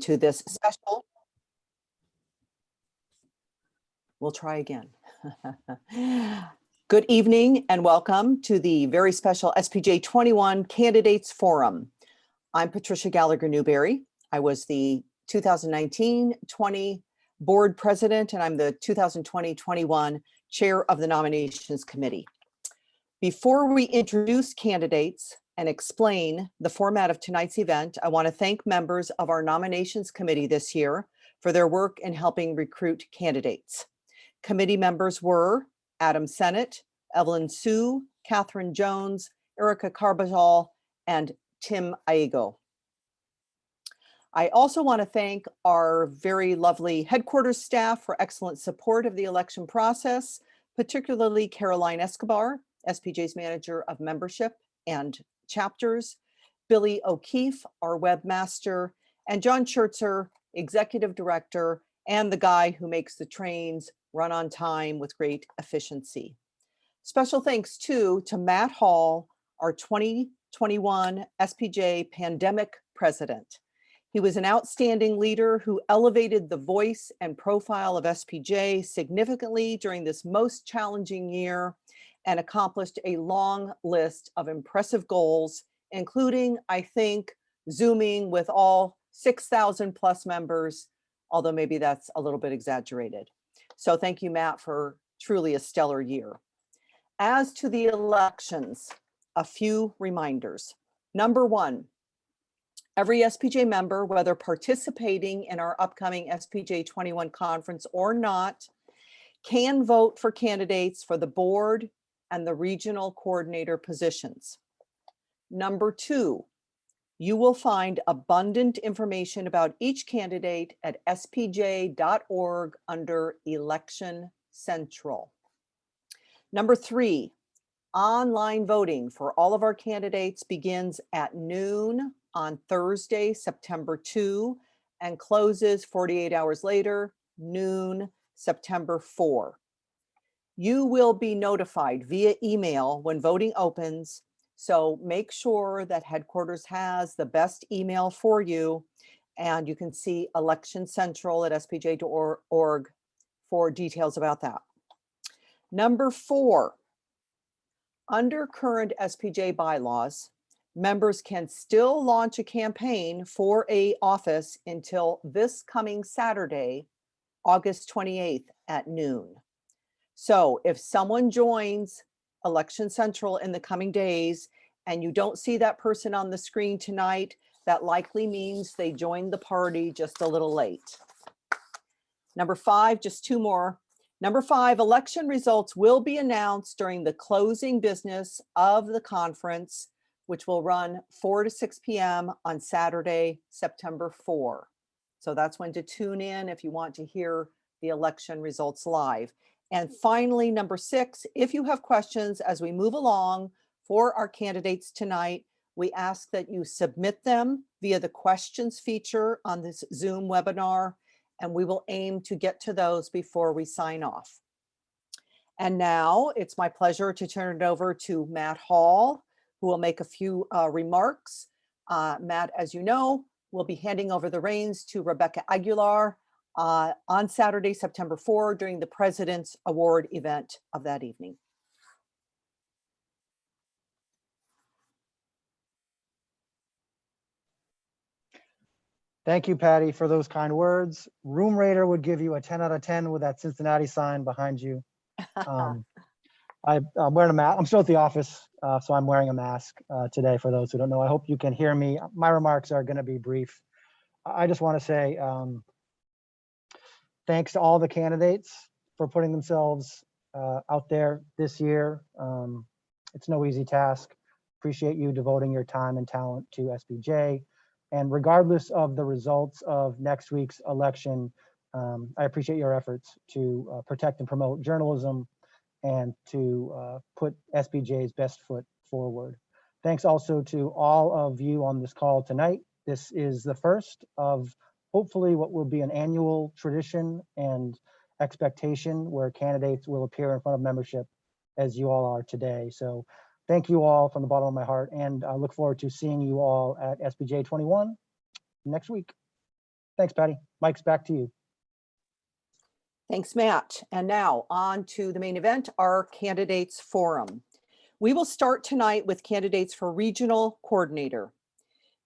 to this special. We'll try again. Good evening and welcome to the very special SPJ 21 Candidates Forum. I'm Patricia Gallagher Newberry. I was the 2019-20 board president, and I'm the 2020-21 chair of the nominations committee. Before we introduce candidates and explain the format of tonight's event, I want to thank members of our nominations committee this year for their work in helping recruit candidates. Committee members were Adam Sennett, Evelyn Sue, Catherine Jones, Erica Carbajal, and Tim Aigo. I also want to thank our very lovely headquarters staff for excellent support of the election process, particularly Caroline Escobar, SPJ's manager of membership and chapters, Billy O'Keefe, our webmaster, and John Schertzer, executive director, and the guy who makes the trains run on time with great efficiency. Special thanks too to Matt Hall, our 2021 SPJ pandemic president. He was an outstanding leader who elevated the voice and profile of SPJ significantly during this most challenging year and accomplished a long list of impressive goals, including, I think, Zooming with all 6,000 plus members, although maybe that's a little bit exaggerated. So thank you, Matt, for truly a stellar year. As to the elections, a few reminders. Number one, every SPJ member, whether participating in our upcoming SPJ 21 conference or not, can vote for candidates for the board and the regional coordinator positions. Number two, you will find abundant information about each candidate at spj.org under Election Central. Number three, online voting for all of our candidates begins at noon on Thursday, September 2, and closes 48 hours later, noon, September 4. You will be notified via email when voting opens, so make sure that headquarters has the best email for you, and you can see Election Central at spj.org for details about that. Number four, under current SPJ bylaws, members can still launch a campaign for an office until this coming Saturday, August 28th at noon. So if someone joins Election Central in the coming days and you don't see that person on the screen tonight, that likely means they joined the party just a little late. Number five, just two more. Number five, election results will be announced during the closing business of the conference, which will run 4 to 6 p.m. on Saturday, September 4. So that's when to tune in if you want to hear the election results live. And finally, number six, if you have questions as we move along for our candidates tonight, we ask that you submit them via the questions feature on this Zoom webinar, and we will aim to get to those before we sign off. And now it's my pleasure to turn it over to Matt Hall, who will make a few remarks. Matt, as you know, will be handing over the reins to Rebecca Aguilar on Saturday, September 4, during the President's Award event of that evening. Thank you, Patty, for those kind words. Room Raider would give you a 10 out of 10 with that Cincinnati sign behind you. I'm wearing a mask. I'm still at the office, so I'm wearing a mask today for those who don't know. I hope you can hear me. My remarks are going to be brief. I just want to say thanks to all the candidates for putting themselves out there this year. It's no easy task. Appreciate you devoting your time and talent to SPJ. And regardless of the results of next week's election, I appreciate your efforts to protect and promote journalism and to put SPJ's best foot forward. Thanks also to all of you on this call tonight. This is the first of hopefully what will be an annual tradition and expectation where candidates will appear in front of membership as you all are today. So thank you all from the bottom of my heart, and I look forward to seeing you all at SPJ 21 next week. Thanks, Patty. Mike's back to you. Thanks, Matt. And now on to the main event, our candidates forum. We will start tonight with candidates for regional coordinator.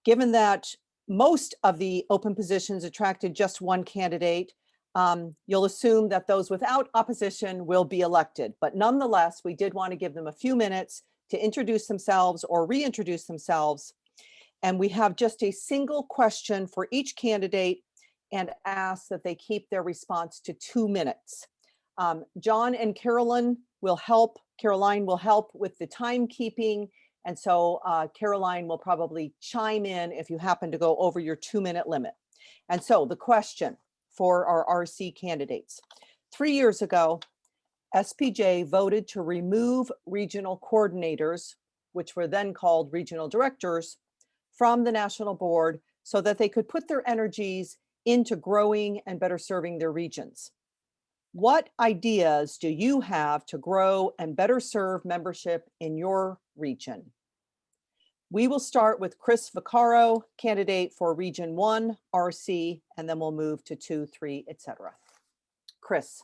Given that most of the open positions attracted just one candidate, you'll assume that those without opposition will be elected. But nonetheless, we did want to give them a few minutes to introduce themselves or reintroduce themselves. And we have just a single question for each candidate and ask that they keep their response to 2 minutes. John and Caroline will help with the timekeeping. And so Caroline will probably chime in if you happen to go over your 2-minute limit. And so the question for our RC candidates. 3 years ago, SPJ voted to remove regional coordinators, which were then called regional directors, from the national board so that they could put their energies into growing and better serving their regions. What ideas do you have to grow and better serve membership in your region? We will start with Chris Vaccaro, candidate for Region 1 RC, and then we'll move to 2, 3, etc. Chris.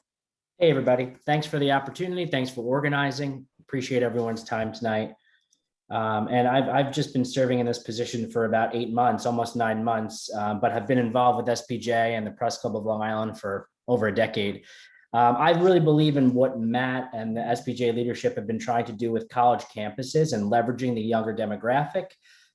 Hey, everybody. Thanks for the opportunity. Thanks for organizing. Appreciate everyone's time tonight. And I've just been serving in this position for about 8 months, almost 9 months, but have been involved with SPJ and the Press Club of Long Island for over a decade. I really believe in what Matt and the SPJ leadership have been trying to do with college campuses and leveraging the younger demographic.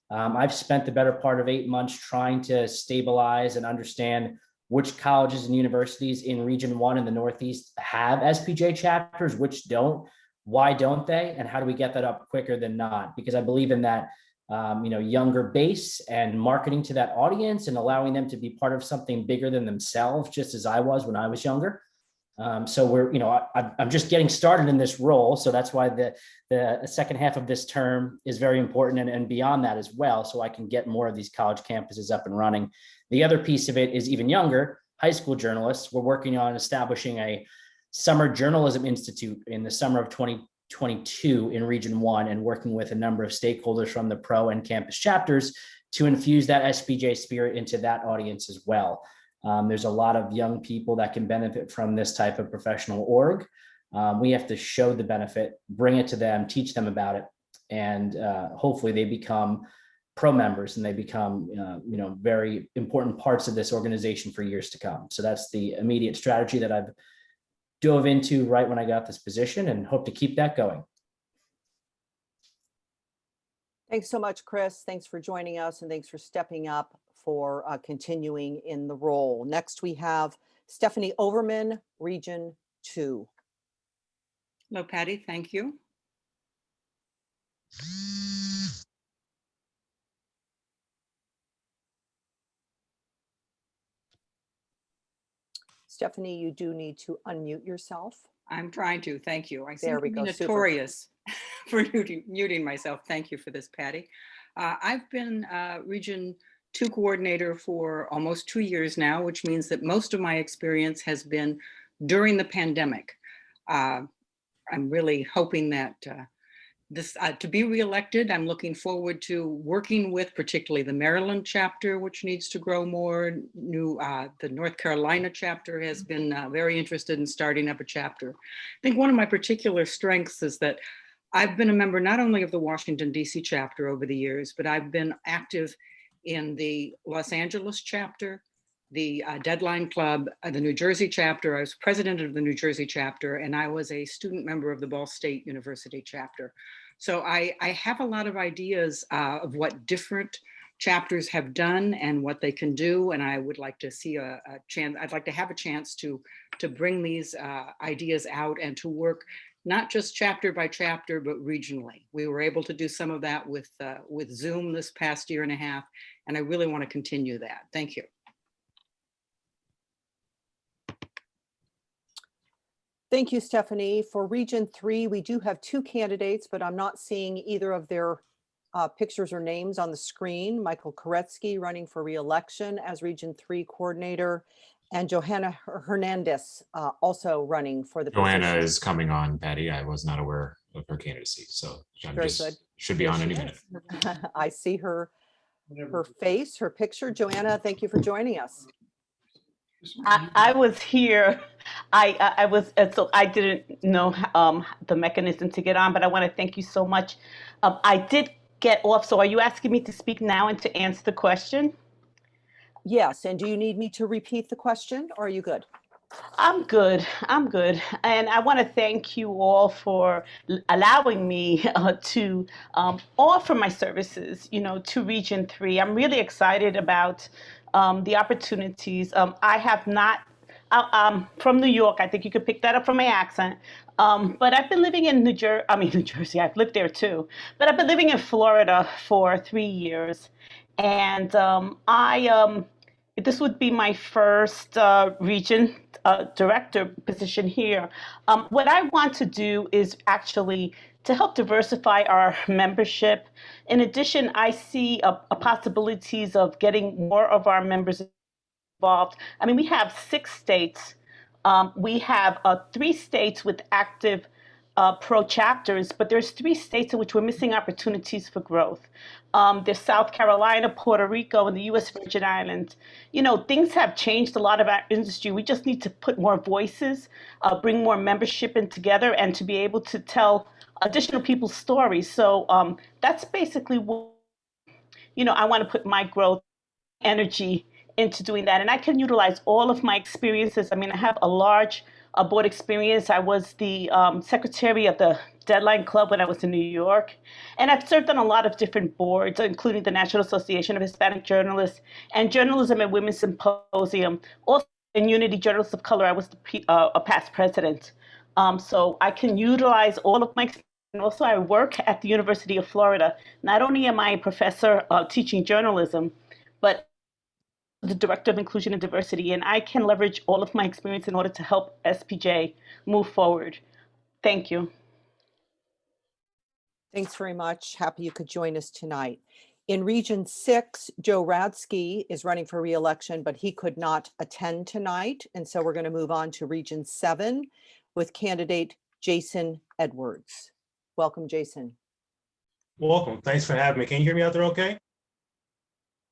I've spent the better part of 8 months trying to stabilize and understand which colleges and universities in Region 1 in the Northeast have SPJ chapters, which don't. Why don't they? And how do we get that up quicker than not? Because I believe in that younger base and marketing to that audience and allowing them to be part of something bigger than themselves, just as I was when I was younger. So I'm just getting started in this role. So that's why the second half of this term is very important and beyond that as well. So I can get more of these college campuses up and running. The other piece of it is even younger, high school journalists. We're working on establishing a Summer Journalism Institute in the summer of 2022 in Region 1 and working with a number of stakeholders from the pro and campus chapters to infuse that SPJ spirit into that audience as well. There's a lot of young people that can benefit from this type of professional org. We have to show the benefit, bring it to them, teach them about it, and hopefully they become pro members and they become very important parts of this organization for years to come. So that's the immediate strategy that I've dove into right when I got this position and hope to keep that going. Thanks so much, Chris. Thanks for joining us and thanks for stepping up for continuing in the role. Next, we have Stephanie Overman, Region 2. Hello, Patty. Thank you. Stephanie, you do need to unmute yourself. I'm trying to. Thank you. I There seem we to go. be Super. notorious for muting myself. Thank you for this, Patty. I've been Region 2 coordinator for almost 2 years now, which means that most of my experience has been during the pandemic. I'm really hoping that to be reelected, I'm looking forward to working with particularly the Maryland chapter, which needs to grow more. The North Carolina chapter has been very interested in starting up a chapter. I think one of my particular strengths is that I've been a member not only of the Washington, D.C. chapter over the years, but I've been active in the Los Angeles chapter, the Deadline Club, the New Jersey chapter. I was president of the New Jersey chapter, and I was a student member of the Ball State University chapter. So I have a lot of ideas of what different chapters have done and what they can do, and I would like to see a chance. I'd like to have a chance to bring these ideas out and to work not just chapter by chapter, but regionally. We were able to do some of that with Zoom this past year and a half, and I really want to continue that. Thank you. Thank you, Stephanie. For Region 3, we do have 2 candidates, but I'm not seeing either of their pictures or names on the screen. Michael Koretsky running for re-election as Region 3 coordinator, and Johanna Hernandez also running for the Joanna position. is coming on, Patty. I was not aware of her candidacy, so Very good. should be on any minute. I see her face, her picture. Joanna, thank you for joining us. I was here. I was, so I didn't know the mechanism to get on, but I want to thank you so much. I did get off. So are you asking me to speak now and to answer the question? Yes, and do you need me to repeat the question or are you good? I'm good. I'm good. And I want to thank you all for allowing me to offer my services, to Region 3. I'm really excited about the opportunities. I have not, I'm from New York. I think you could pick that up from my accent. But I've been living in New Jersey. I've lived there too. But I've been living in Florida for 3 years. And this would be my first region director position here. What I want to do is actually to help diversify our membership. In addition, I see a possibilities of getting more of our members involved. I mean, we have 6 states. We have 3 states with active pro chapters, but there's 3 states in which we're missing opportunities for growth. There's South Carolina, Puerto Rico, and the U.S. Virgin Islands. Things have changed a lot of our industry. We just need to put more voices, bring more membership in together, and to be able to tell additional people's stories. So that's basically what, I want to put my growth energy into doing that. And I can utilize all of my experiences. I mean, I have a large board experience. I was the secretary of the Deadline Club when I was in New York. And I've served on a lot of different boards, including the National Association of Hispanic Journalists and Journalism and Women's Symposium. Also in Unity Journalists of Color, I was a past president. So I can utilize all of my experience. And also I work at the University of Florida. Not only am I a professor teaching journalism, but the Director of Inclusion and Diversity, and I can leverage all of my experience in order to help SPJ move forward. Thank you. Thanks very much. Happy you could join us tonight. In Region 6, Joe Radsky is running for re-election, but he could not attend tonight. And so we're going to move on to Region 7 with candidate Jason Edwards. Welcome, Jason. Welcome. Thanks for having me. Can you hear me out there okay?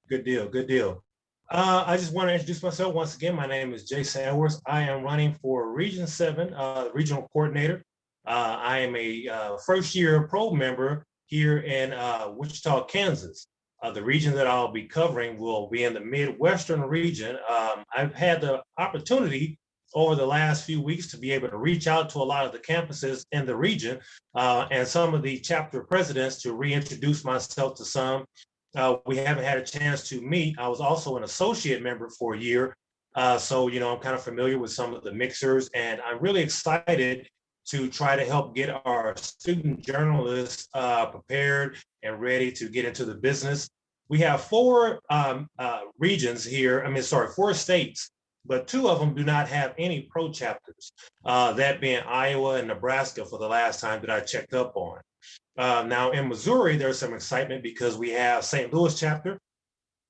Good deal. Good deal. I just want to introduce myself once again. My name is Jason Edwards. I am running for Region 7, regional coordinator. I am a first-year pro member here in Wichita, Kansas. The region that I'll be covering will be in the Midwestern region. I've had the opportunity over the last few weeks to be able to reach out to a lot of the campuses in the region and some of the chapter presidents to reintroduce myself to some. We haven't had a chance to meet. I was also an associate member for a year. So, I'm kind of familiar with some of the mixers, and I'm really excited to try to help get our student journalists prepared and ready to get into the business. We have 4 regions here, 4 states, but 2 of them do not have any pro chapters, that being Iowa and Nebraska for the last time that I checked up on. Now in Missouri, there's some excitement because we have St. Louis chapter,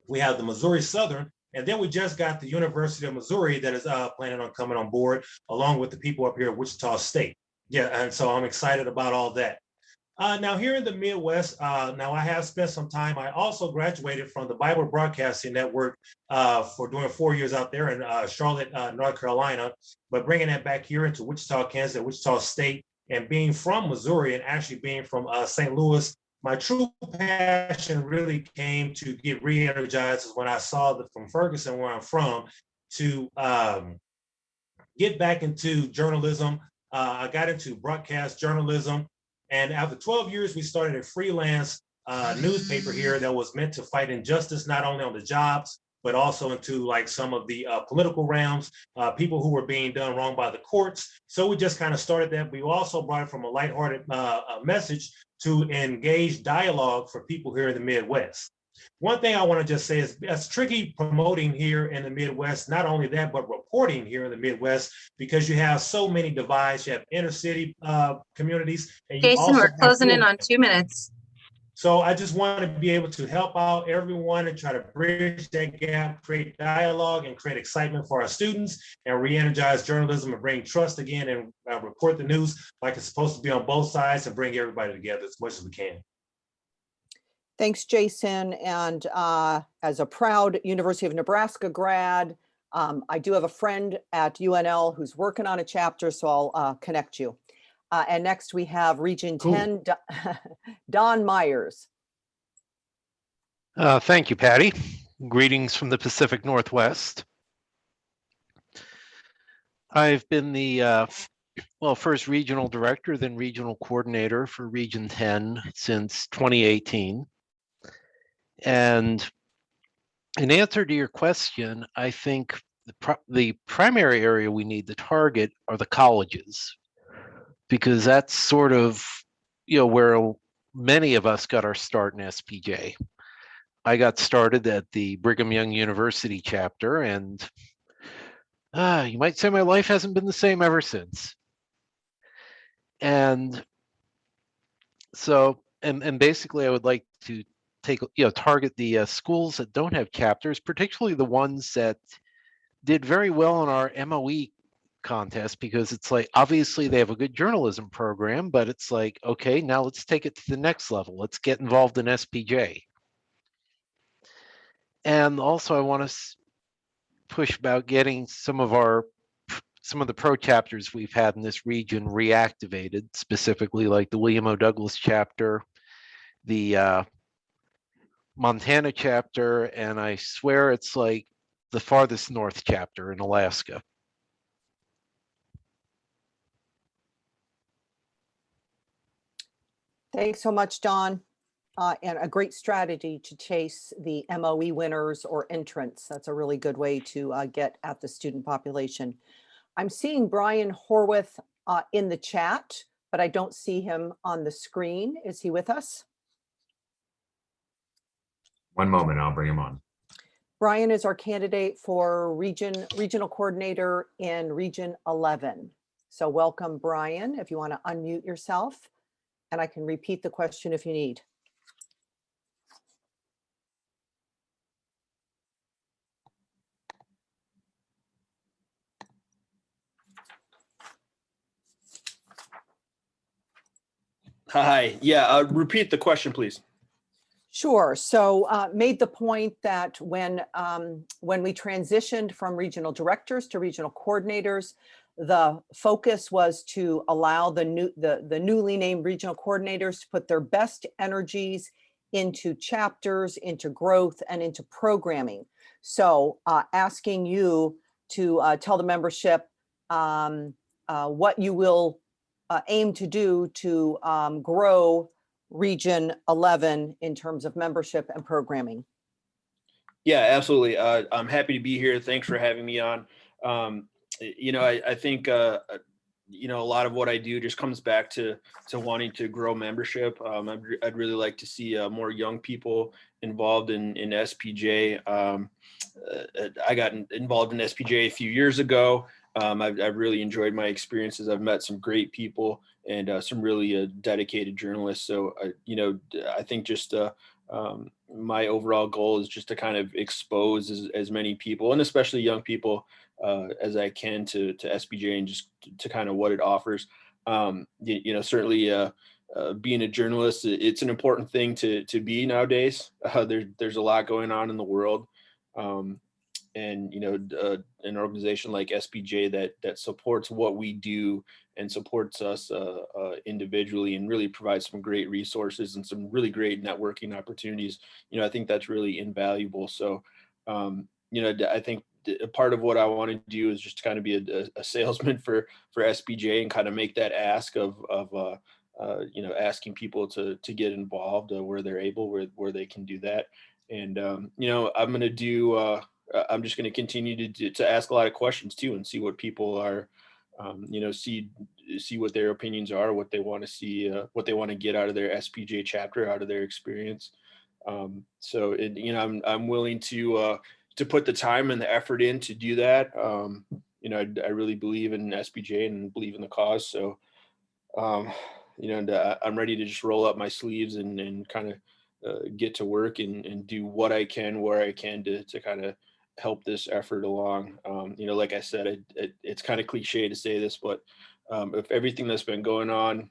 we have the Missouri Southern, and then we just got the University of Missouri that is planning on coming on board along with the people up here at Wichita State. Yeah, and so I'm excited about all that. Now here in the Midwest, now I have spent some time. I also graduated from the Bible Broadcasting Network for doing 4 years out there in Charlotte, North Carolina, but bringing that back here into Wichita, Kansas, Wichita State, and being from Missouri and actually being from St. Louis, my true passion really came to get re-energized when I saw that from Ferguson, where I'm from, to get back into journalism. I got into broadcast journalism. And after 12 years, we started a freelance newspaper here that was meant to fight injustice, not only on the jobs, but also into like some of the political realms, people who were being done wrong by the courts. So we just kind of started that. We also brought it from a lighthearted message to engage dialogue for people here in the Midwest. One thing I want to just say is it's tricky promoting here in the Midwest, not only that, but reporting here in the Midwest, because you have so many divides. You have inner city communities. And you Jason, also we're have closing in on 2 minutes. So I just want to be able to help out everyone and try to bridge that gap, create dialogue and create excitement for our students and re-energize journalism and bring trust again and report the news like it's supposed to be on both sides and bring everybody together as much as we can. Thanks, Jason. And as a proud University of Nebraska grad, I do have a friend at UNL who's working on a chapter, so I'll connect you. And next we have Region Cool. 10, Don Myers. Thank you, Patty. Greetings from the Pacific Northwest. I've been the first regional director, then regional coordinator for Region 10 since 2018. And in answer to your question, I think the primary area we need to target are the colleges, because that's sort of, where many of us got our start in SPJ. I got started at the Brigham Young University chapter, and you might say my life hasn't been the same ever since. And so, and basically I would like to target the schools that don't have chapters, particularly the ones that did very well in our MOE contest, because it's like, obviously they have a good journalism program, but it's like, okay, now let's take it to the next level. Let's get involved in SPJ. And also I want to push about getting some of the pro chapters we've had in this region reactivated, specifically like the William O. Douglas chapter, the Montana chapter, and I swear it's like the farthest north chapter in Alaska. Thanks so much, Don. And a great strategy to chase the MOE winners or entrants. That's a really good way to get at the student population. I'm seeing Brian Horwath in the chat, but I don't see him on the screen. Is he with us? One moment, I'll bring him on. Brian is our candidate for regional coordinator in Region 11. So welcome, Brian, if you want to unmute yourself, and I can repeat the question if you need. Hi, yeah, repeat the question, please. Sure. So made the point that when we transitioned from regional directors to regional coordinators, the focus was to allow the newly named regional coordinators to put their best energies into chapters, into growth, and into programming. So asking you to tell the membership what you will aim to do to grow Region 11 in terms of membership and programming. Yeah, absolutely. I'm happy to be here. Thanks for having me on. I think a lot of what I do just comes back to wanting to grow membership. I'd really like to see more young people involved in SPJ. I got involved in SPJ a few years ago. I've really enjoyed my experiences. I've met some great people and some really dedicated journalists. So, I think just my overall goal is just to kind of expose as many people, and especially young people, as I can to SPJ and just to kind of what it offers. Certainly being a journalist, it's an important thing to be nowadays. There's a lot going on in the world. And an organization like SPJ that supports what we do and supports us individually and really provides some great resources and some really great networking opportunities. I think that's really invaluable. So, I think a part of what I want to do is just kind of be a salesman for SPJ and kind of make that ask of asking people to get involved where they're able, where they can do that. And, I'm going to do, I'm just going to continue to ask a lot of questions too, and see what people are, see what their opinions are, what they want to see, what they want to get out of their SPJ chapter, out of their experience. I'm willing to put the time and the effort in to do that. I really believe in SPJ and believe in the cause. So, and I'm ready to just roll up my sleeves and kind of get to work and do what I can, where I can to kind of help this effort along. Like I said, it's kind of cliche to say this, but if everything that's been going on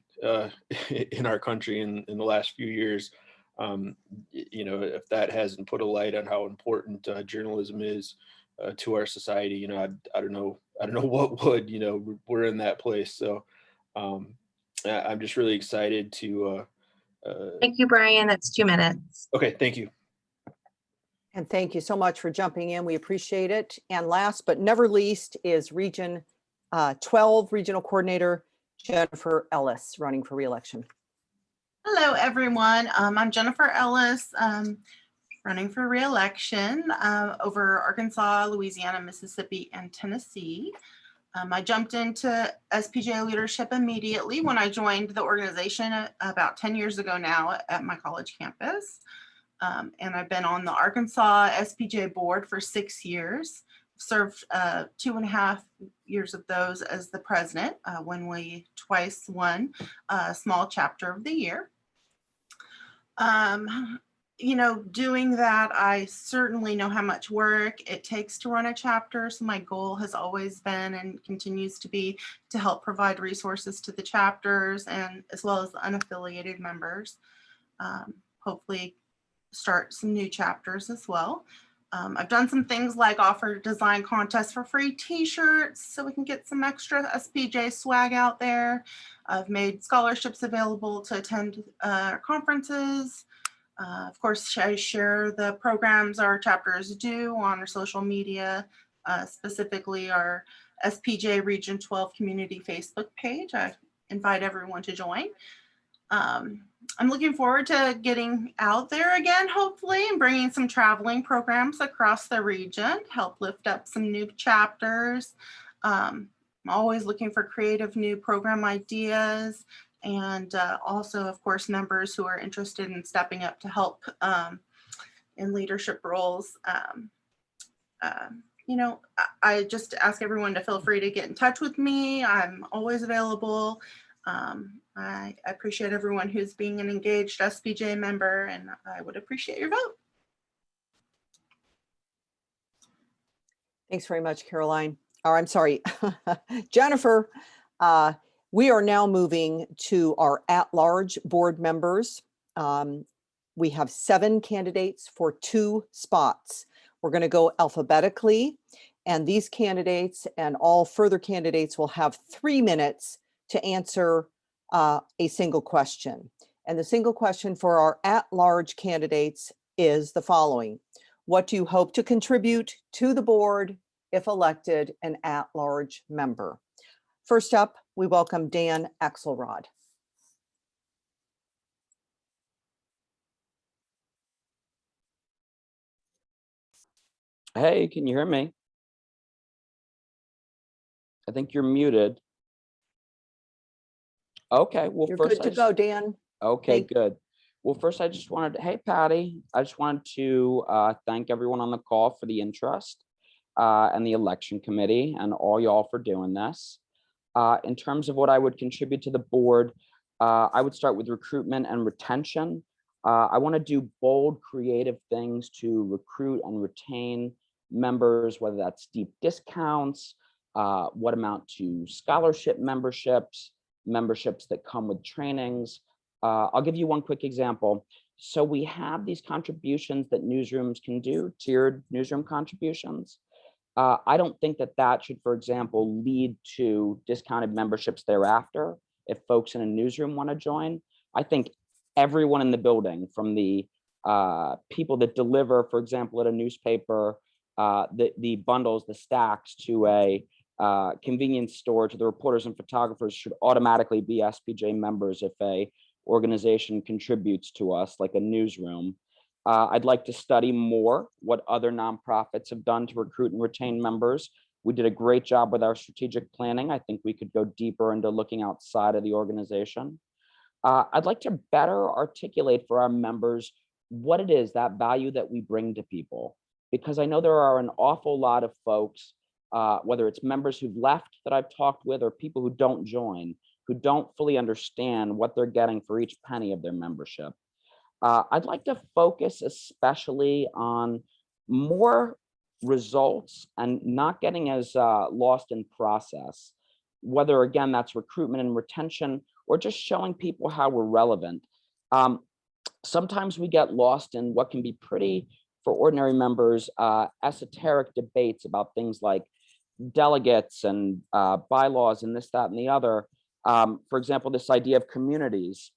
in our country in the last few years, if that hasn't put a light on how important journalism is, to our society. You know, I don't know what would. You know, we're in that place. So I'm just really excited to. Thank you, Brian. That's 2 minutes. Okay, thank you. And thank you so much for jumping in. We appreciate it. And last but never least is Region 12 Regional Coordinator Jennifer Ellis, running for re-election. Hello, everyone. I'm Jennifer Ellis, running for re-election over Arkansas, Louisiana, Mississippi, and Tennessee. I jumped into SPJ leadership immediately when I joined the organization about 10 years ago now at my college campus. And I've been on the Arkansas SPJ board for 6 years. Served 2.5 years of those as the president when we twice won Small Chapter of the Year. You know, doing that, I certainly know how much work it takes to run a chapter. So my goal has always been and continues to be to help provide resources to the chapters and as well as the unaffiliated members. Hopefully start some new chapters as well. I've done some things like offer design contests for free t-shirts so we can get some extra SPJ swag out there. I've made scholarships available to attend conferences. Of course, I share the programs our chapters do on our social media, specifically our SPJ Region 12 Community Facebook page. I invite everyone to join. I'm looking forward to getting out there again, hopefully, and bringing some traveling programs across the region to help lift up some new chapters. I'm always looking for creative new program ideas and also, of course, members who are interested in stepping up to help in leadership roles. You know, I just ask everyone to feel free to get in touch with me. I'm always available. I appreciate everyone who's being an engaged SPJ member, and I would appreciate your vote. Thanks very much, Caroline. Or I'm sorry, Jennifer. We are now moving to our at-large board members. We have 7 candidates for 2 spots. We're going to go alphabetically, and these candidates and all further candidates will have 3 minutes to answer a single question. And the single question for our at-large candidates is the following. What do you hope to contribute to the board if elected an at-large member? First up, we welcome Dan Axelrod. Hey, can you hear me? I think you're muted. Okay, well, You're first good to go, Dan. Okay, good. Well, first I just wanted to, hey, Patty, I just wanted to thank everyone on the call for the interest and the election committee and all y'all for doing this. In terms of what I would contribute to the board, I would start with recruitment and retention. I want to do bold, creative things to recruit and retain members, whether that's deep discounts, what amount to scholarship memberships, memberships that come with trainings. I'll give you one quick example. So we have these contributions that newsrooms can do, tiered newsroom contributions. I don't think that that should, for example, lead to discounted memberships thereafter if folks in a newsroom want to join. I think everyone in the building, from the people that deliver, for example, at a newspaper, the bundles, the stacks to a convenience store, to the reporters and photographers, should automatically be SPJ members if a organization contributes to us, like a newsroom. I'd like to study more what other nonprofits have done to recruit and retain members. We did a great job with our strategic planning. I think we could go deeper into looking outside of the organization. I'd like to better articulate for our members what it is, that value that we bring to people, because I know there are an awful lot of folks, whether it's members who've left that I've talked with or people who don't join, who don't fully understand what they're getting for each penny of their membership. I'd like to focus especially on more results and not getting as lost in process, whether again, that's recruitment and retention or just showing people how we're relevant. Sometimes we get lost in what can be pretty for ordinary members esoteric debates about things like delegates and bylaws and this, that, and the other. For example, this idea of communities.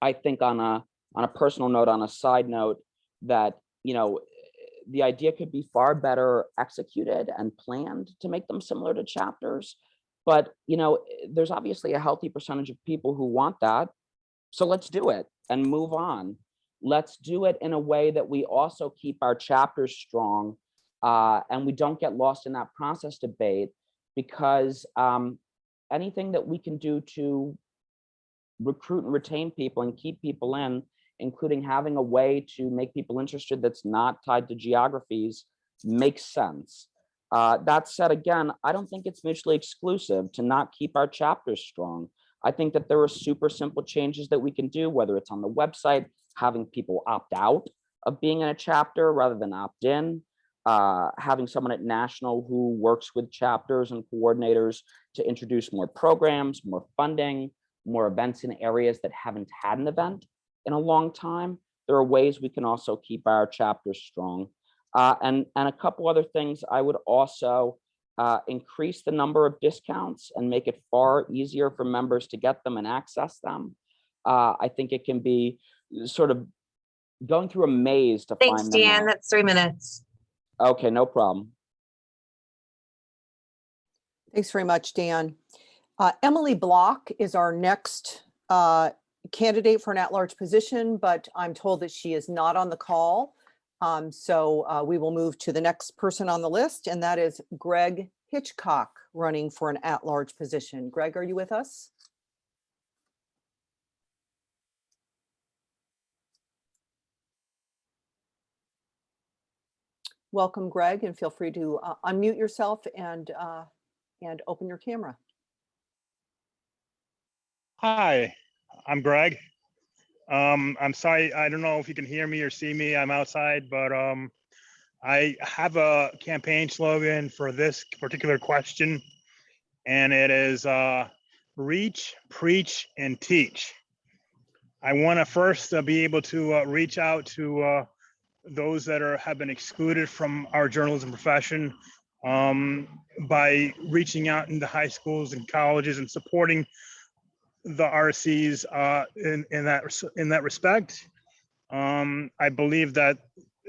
I think on a personal note, on a side note, that, you know, the idea could be far better executed and planned to make them similar to chapters. But, you know, there's obviously a healthy percentage of people who want that. So let's do it and move on. Let's do it in a way that we also keep our chapters strong and we don't get lost in that process debate, because anything that we can do to recruit and retain people and keep people in, including having a way to make people interested that's not tied to geographies, makes sense. That said, again, I don't think it's mutually exclusive to not keep our chapters strong. I think that there are super simple changes that we can do, whether it's on the website, having people opt out of being in a chapter rather than opt in, having someone at national who works with chapters and coordinators to introduce more programs, more funding, more events in areas that haven't had an event in a long time. There are ways we can also keep our chapters strong. And a couple other things, I would also increase the number of discounts and make it far easier for members to get them and access them. I think it can be sort of going through a maze to Thanks, find them Dan. out. That's 3 minutes. Okay, no problem. Thanks very much, Dan. Emily Block is our next candidate for an at-large position, but I'm told that she is not on the call. So we will move to the next person on the list, and that is Greg Hitchcock, running for an at-large position. Greg, are you with us? Welcome, Greg, and feel free to unmute yourself and open your camera. Hi, I'm Greg. I'm sorry, I don't know if you can hear me or see me. I'm outside, but I have a campaign slogan for this particular question, and it is reach, preach, and teach. I want to first be able to reach out to those that have been excluded from our journalism profession by reaching out into high schools and colleges and supporting the RCs in that respect. I believe that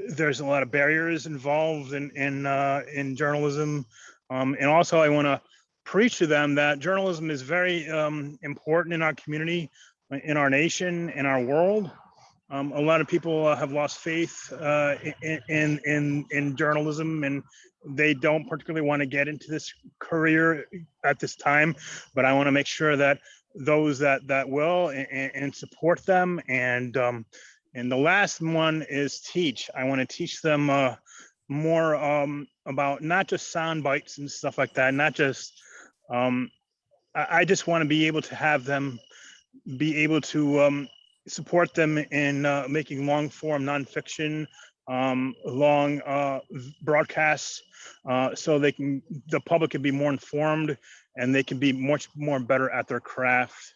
there's a lot of barriers involved in journalism, and also I want to preach to them that journalism is very important in our community, in our nation, in our world. A lot of people have lost faith in journalism, and they don't particularly want to get into this career at this time. But I want to make sure that those that will and support them. And the last one is teach. I want to teach them more about not just sound bites and stuff like that. Not just I just want to be able to have them be able to support them in making long form nonfiction, long broadcasts, so the public can be more informed and they can be much more better at their craft.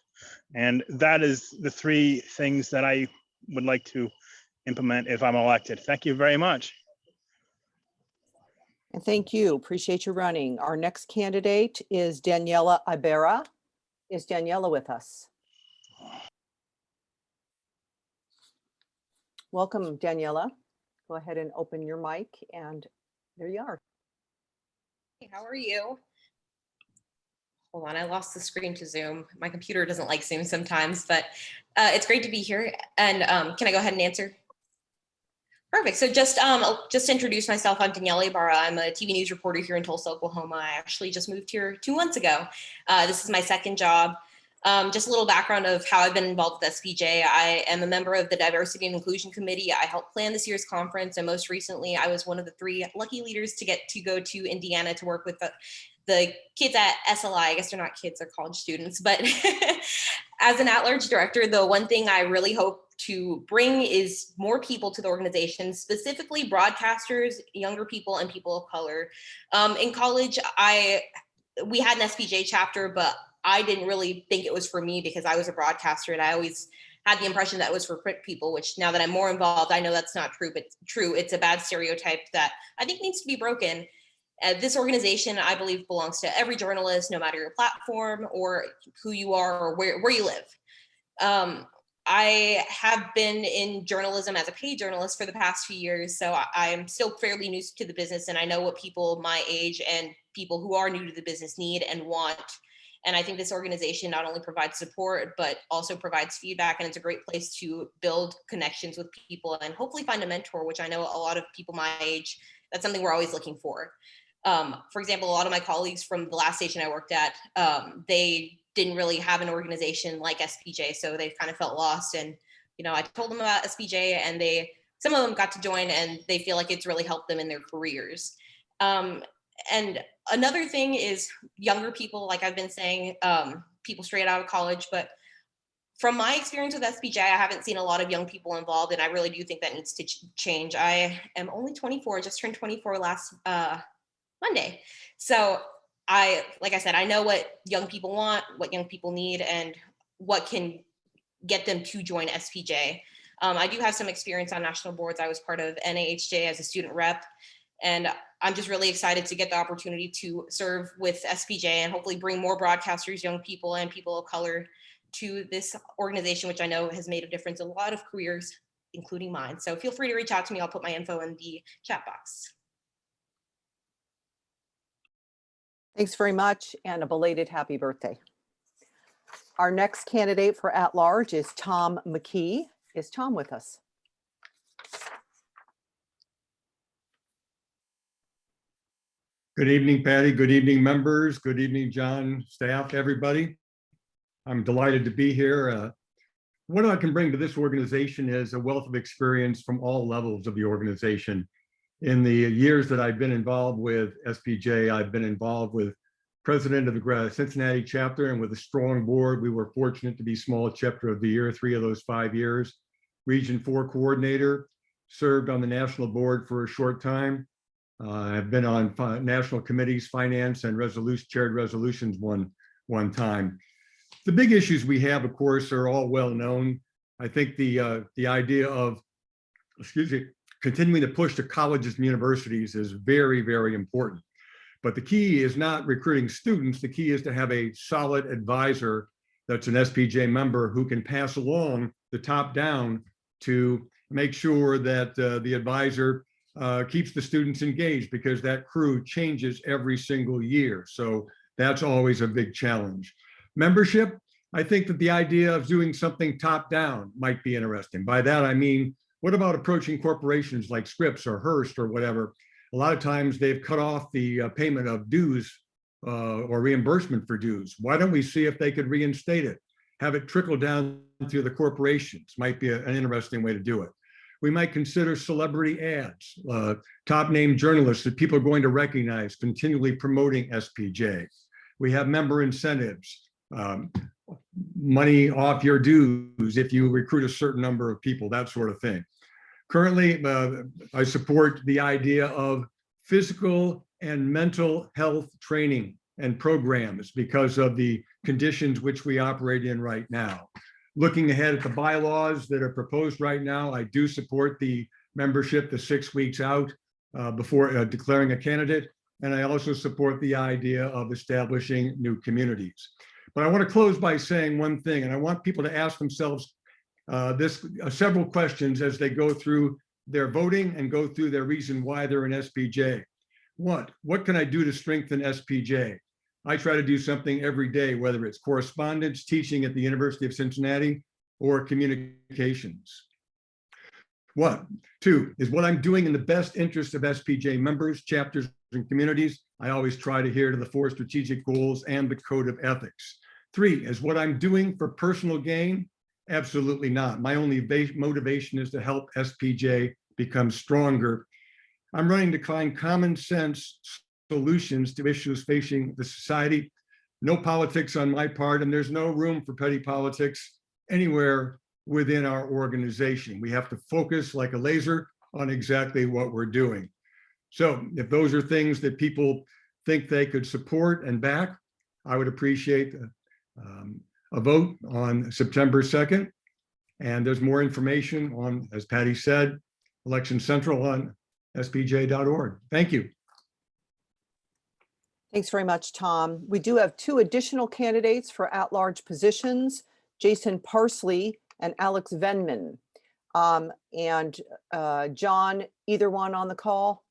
And that is the 3 things that I would like to implement if I'm elected. Thank you very much. And thank you. Appreciate you running. Our next candidate is Daniela Ibarra. Is Daniela with us? Welcome, Daniela. Go ahead and open your mic, and there you are. Hey, how are you? Hold on, I lost the screen to Zoom. My computer doesn't like Zoom sometimes, but it's great to be here. And can I go ahead and answer? Perfect. So just to introduce myself, I'm Danielle Ibarra. I'm a TV news reporter here in Tulsa, Oklahoma. I actually just moved here 2 months ago. This is my second job. Just a little background of how I've been involved with SPJ. I am a member of the Diversity and Inclusion Committee. I helped plan this year's conference, and most recently, I was one of the 3 lucky leaders to get to go to Indiana to work with the kids at SLI. I guess they're not kids, they're college students. But as an at-large director, the one thing I really hope to bring is more people to the organization, specifically broadcasters, younger people, and people of color. In college, we had an SPJ chapter, but I didn't really think it was for me because I was a broadcaster and I always had the impression that it was for print people, which now that I'm more involved, I know that's not true, but true. It's a bad stereotype that I think needs to be broken. This organization, I believe, belongs to every journalist, no matter your platform or who you are or where you live. I have been in journalism as a paid journalist for the past few years, so I am still fairly new to the business, and I know what people my age and people who are new to the business need and want. And I think this organization not only provides support, but also provides feedback, and it's a great place to build connections with people and hopefully find a mentor, which I know a lot of people my age, that's something we're always looking for. For example, a lot of my colleagues from the last station I worked at, they didn't really have an organization like SPJ, so they kind of felt lost. And I told them about SPJ, and some of them got to join, and they feel like it's really helped them in their careers. And another thing is younger people, like I've been saying, people straight out of college. But from my experience with SPJ, I haven't seen a lot of young people involved, and I really do think that needs to change. I am only 24, just turned 24 last Monday. So like I said, I know what young people want, what young people need, and what can get them to join SPJ. I do have some experience on national boards. I was part of NAHJ as a student rep, and I'm just really excited to get the opportunity to serve with SPJ and hopefully bring more broadcasters, young people, and people of color to this organization, which I know has made a difference in a lot of careers, including mine. So feel free to reach out to me. I'll put my info in the chat box. Thanks very much, and a belated happy birthday. Our next candidate for at-large is Tom Mckee. Is Tom with us? Good evening, Patty. Good evening, members. Good evening, John, staff, everybody. I'm delighted to be here. What I can bring to this organization is a wealth of experience from all levels of the organization. In the years that I've been involved with SPJ, I've been involved with president of the Cincinnati chapter, and with a strong board. We were fortunate to be small chapter of the year 3 of those 5 years. Region 4 coordinator, served on the national board for a short time. I've been on national committees, finance, and chaired resolutions one time. The big issues we have, of course, are all well known. I think the idea of, continuing to push to colleges and universities is very, very important. But the key is not recruiting students. The key is to have a solid advisor that's an SPJ member who can pass along the top down to make sure that the advisor keeps the students engaged, because that crew changes every single year. So that's always a big challenge. Membership, I think that the idea of doing something top down might be interesting. By that, I mean, what about approaching corporations like Scripps or Hearst or whatever? A lot of times they've cut off the payment of dues or reimbursement for dues. Why don't we see if they could reinstate it? Have it trickle down through the corporations might be an interesting way to do it. We might consider celebrity ads, top name journalists that people are going to recognize, continually promoting SPJ. We have member incentives, money off your dues if you recruit a certain number of people, that sort of thing. Currently, I support the idea of physical and mental health training and programs because of the conditions which we operate in right now. Looking ahead at the bylaws that are proposed right now, I do support the membership the 6 weeks out before declaring a candidate. And I also support the idea of establishing new communities. But I want to close by saying one thing, and I want people to ask themselves several questions as they go through their voting and go through their reason why they're in SPJ. What can I do to strengthen SPJ? I try to do something every day, whether it's correspondence, teaching at the University of Cincinnati, or communications. 2 is what I'm doing in the best interest of SPJ members, chapters, and communities. I always try to adhere to the 4 strategic goals and the code of ethics. 3 is what I'm doing for personal gain. Absolutely not. My only motivation is to help SPJ become stronger. I'm running to find common sense solutions to issues facing the society. No politics on my part, and there's no room for petty politics anywhere within our organization. We have to focus like a laser on exactly what we're doing. So if those are things that people think they could support and back, I would appreciate a vote on September 2nd. And there's more information on, as Patty said, Election Central on spj.org. Thank you. Thanks very much, Tom. We do have 2 additional candidates for at-large positions, Jason Parsley and Alex Venman. John, either one on the call?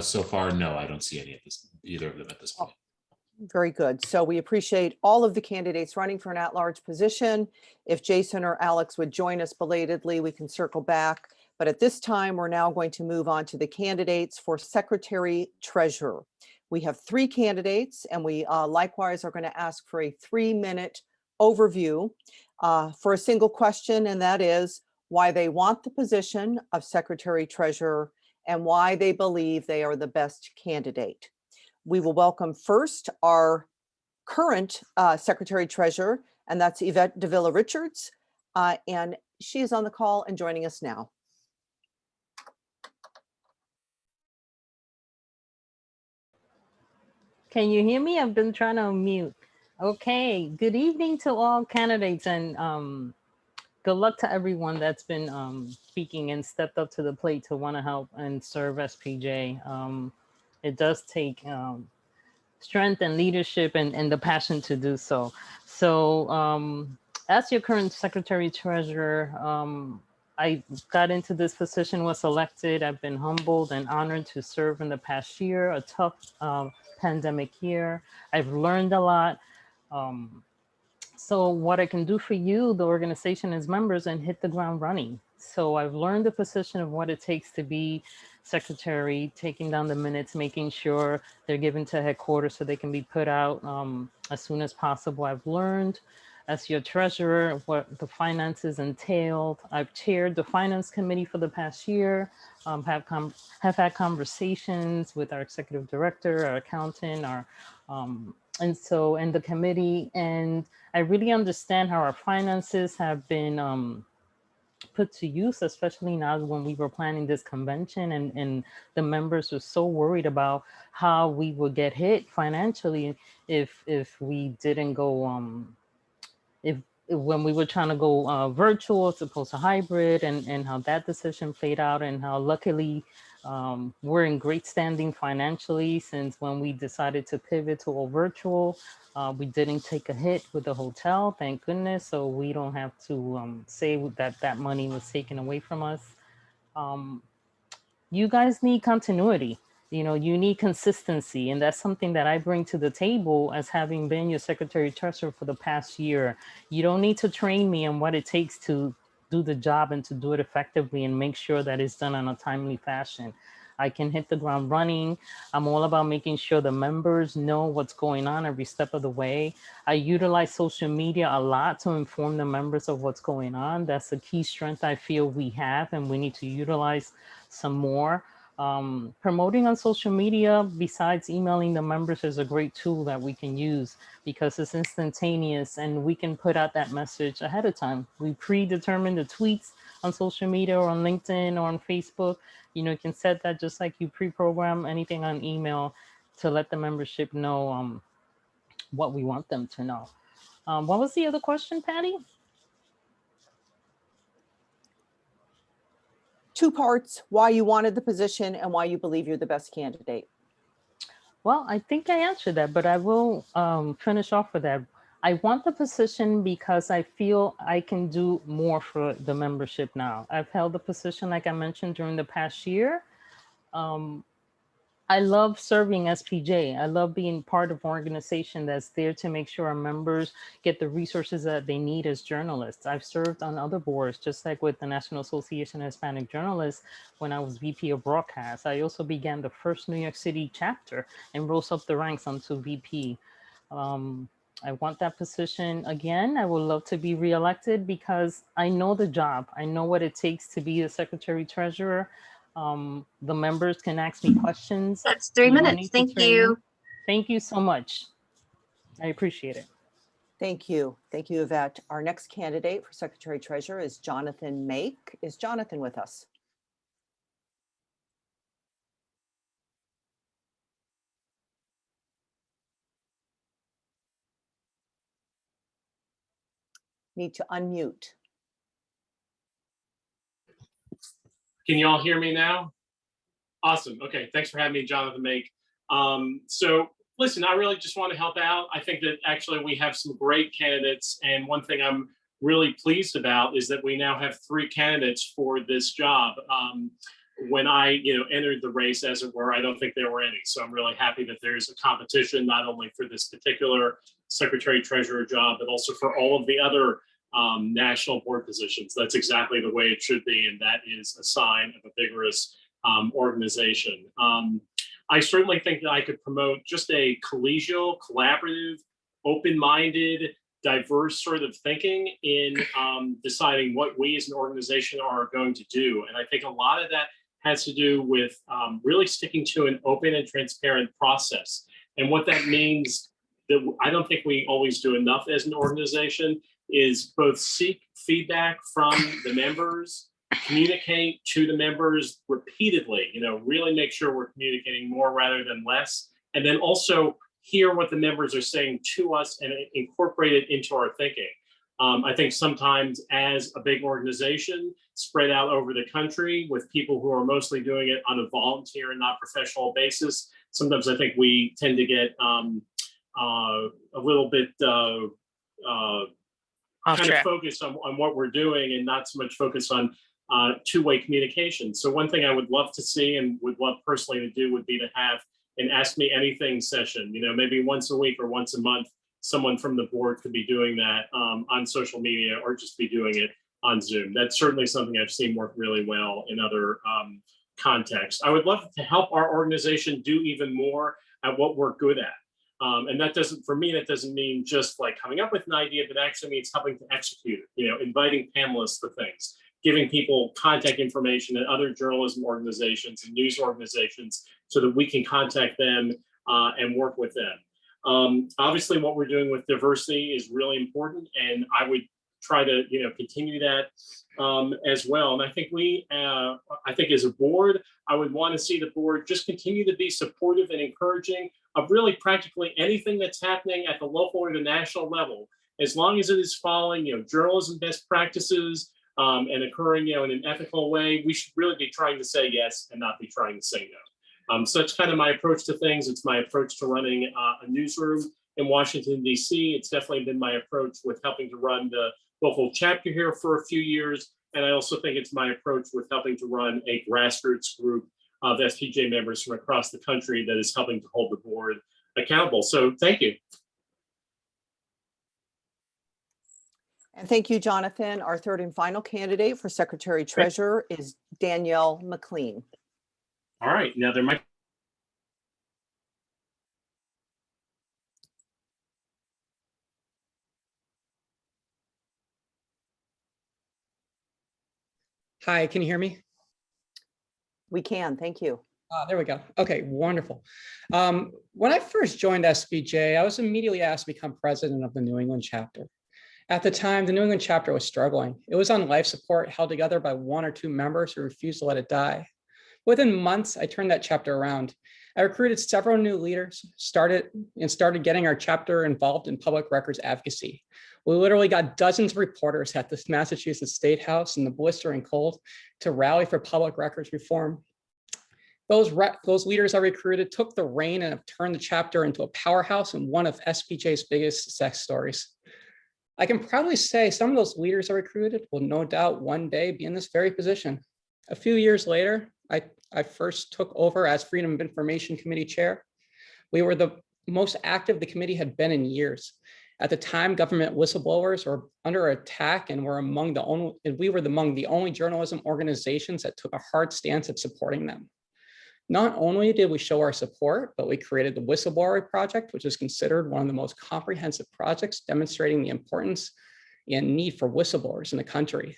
So far, no, I don't see either of them at this point. Very good. So we appreciate all of the candidates running for an at-large position. If Jason or Alex would join us belatedly, we can circle back. But at this time, we're now going to move on to the candidates for Secretary Treasurer. We have 3 candidates, and we likewise are going to ask for a 3-minute overview for a single question, and that is why they want the position of Secretary Treasurer and why they believe they are the best candidate. We will welcome first our current Secretary Treasurer, and that's Davila Richards, and she is on the call and joining us now. Can you hear me? I've been trying to unmute. Okay, good evening to all candidates, and good luck to everyone that's been speaking and stepped up to the plate to want to help and serve SPJ. It does take strength and leadership and the passion to do so. So as your current Secretary Treasurer, I got into this position, was elected. I've been humbled and honored to serve in the past year, a tough pandemic year. I've learned a lot. So what I can do for you, the organization, as members, and hit the ground running. So I've learned the position of what it takes to be secretary, taking down the minutes, making sure they're given to headquarters so they can be put out as soon as possible. I've learned as your treasurer what the finances entailed. I've chaired the finance committee for the past year, have had conversations with our executive director, our accountant, and the committee, and I really understand how our finances have been put to use, especially now when we were planning this convention and the members were so worried about how we would get hit financially if we didn't go, when we were trying to go virtual as opposed to hybrid, and how that decision played out, and how luckily we're in great standing financially, since when we decided to pivot to all virtual, we didn't take a hit with the hotel, thank goodness. So we don't have to say that money was taken away from us. You guys need continuity. You need consistency, and that's something that I bring to the table as having been your Secretary Treasurer for the past year. You don't need to train me on what it takes to do the job and to do it effectively and make sure that it's done in a timely fashion. I can hit the ground running. I'm all about making sure the members know what's going on every step of the way. I utilize social media a lot to inform the members of what's going on. That's a key strength I feel we have, and we need to utilize some more. Promoting on social media, besides emailing the members, is a great tool that we can use because it's instantaneous and we can put out that message ahead of time. We predetermine the tweets on social media or on LinkedIn or on Facebook. You can set that just like you pre-program anything on email to let the membership know what we want them to know. What was the other question, Patty? 2 parts, why you wanted the position and why you believe you're the best candidate. Well, I think I answered that, but I will finish off with that. I want the position because I feel I can do more for the membership now. I've held the position, like I mentioned, during the past year. I love serving SPJ. I love being part of an organization that's there to make sure our members get the resources that they need as journalists. I've served on other boards, just like with the National Association of Hispanic Journalists when I was VP of Broadcast. I also began the first New York City chapter and rose up the ranks onto VP. I want that position again. I would love to be reelected because I know the job. I know what it takes to be a Secretary Treasurer. The members can ask me questions. That's 3 minutes. Thank you. Thank you so much. I appreciate it. Thank you. Thank you, Yvette. Our next candidate for Secretary Treasurer is Jonathan Make. Is Jonathan with us? need to unmute. Can you all hear me now? Awesome. Okay. Thanks for having me, Jonathan Make. So listen, I really just want to help out. I think that actually we have some great candidates. And one thing I'm really pleased about is that we now have 3 candidates for this job. When I, entered the race, as it were, I don't think there were any. So I'm really happy that there's a competition, not only for this particular secretary treasurer job, but also for all of the other national board positions. That's exactly the way it should be. And that is a sign of a vigorous organization. I certainly think that I could promote just a collegial, collaborative, open-minded, diverse sort of thinking in deciding what we as an organization are going to do. And I think a lot of that has to do with really sticking to an open and transparent process. And what that means, that I don't think we always do enough as an organization, is both seek feedback from the members, communicate to the members repeatedly, really make sure we're communicating more rather than less, and then also hear what the members are saying to us and incorporate it into our thinking. I think sometimes as a big organization spread out over the country with people who are mostly doing it on a volunteer and not professional basis, sometimes I think we tend to get a little bit kind of focused on what we're doing and not so much focused on two-way communication. So one thing I would love to see and would love personally to do would be to have an Ask Me Anything session, maybe once a week or once a month. Someone from the board could be doing that on social media or just be doing it on Zoom. That's certainly something I've seen work really well in other contexts. I would love to help our organization do even more at what we're good at. And that doesn't, for me, that doesn't mean just like coming up with an idea, but actually means helping to execute it, inviting panelists for things, giving people contact information at other journalism organizations and news organizations so that we can contact them and work with them. Obviously, what we're doing with diversity is really important, and I would try to, continue that as well. And I think I think as a board, I would want to see the board just continue to be supportive and encouraging of really practically anything that's happening at the local or the national level, as long as it is following, journalism best practices and occurring, in an ethical way. We should really be trying to say yes and not be trying to say no. So that's kind of my approach to things. It's my approach to running a newsroom in Washington, D.C. It's definitely been my approach with helping to run the local chapter here for a few years. And I also think it's my approach with helping to run a grassroots group of SPJ members from across the country that is helping to hold the board accountable. So thank you. And thank you, Jonathan. Our third and final candidate for Secretary Treasurer is Danielle Mclean. All right, now there might. Hi, can you hear me? We can, thank you. There we go. Okay, wonderful. When I first joined SPJ, I was immediately asked to become president of the New England chapter. At the time, the New England chapter was struggling. It was on life support, held together by 1 or 2 members who refused to let it die. Within months, I turned that chapter around. I recruited several new leaders, started getting our chapter involved in public records advocacy. We literally got dozens of reporters at the Massachusetts State House in the blistering cold to rally for public records reform. Those leaders I recruited took the reign and have turned the chapter into a powerhouse and one of SPJ's biggest success stories. I can proudly say some of those leaders I recruited will no doubt one day be in this very position. A few years later, I first took over as Freedom of Information Committee chair. We were the most active the committee had been in years. At the time, government whistleblowers were under attack, and we were among the only journalism organizations that took a hard stance at supporting them. Not only did we show our support, but we created the Whistleblower Project, which is considered one of the most comprehensive projects demonstrating the importance and need for whistleblowers in the country.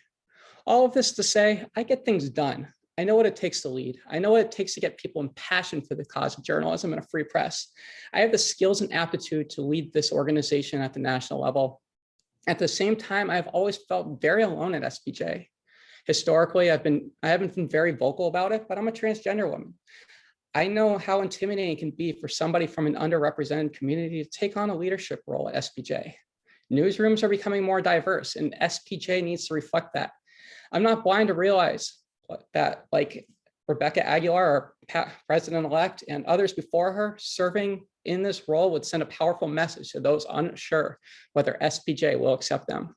All of this to say, I get things done. I know what it takes to lead. I know what it takes to get people impassioned for the cause of journalism and a free press. I have the skills and aptitude to lead this organization at the national level. At the same time, I've always felt very alone at SPJ. Historically, I haven't been very vocal about it, but I'm a transgender woman. I know how intimidating it can be for somebody from an underrepresented community to take on a leadership role at SPJ. Newsrooms are becoming more diverse, and SPJ needs to reflect that. I'm not blind to realize that, like Rebecca Aguilar, our president-elect, and others before her, serving in this role would send a powerful message to those unsure whether SPJ will accept them.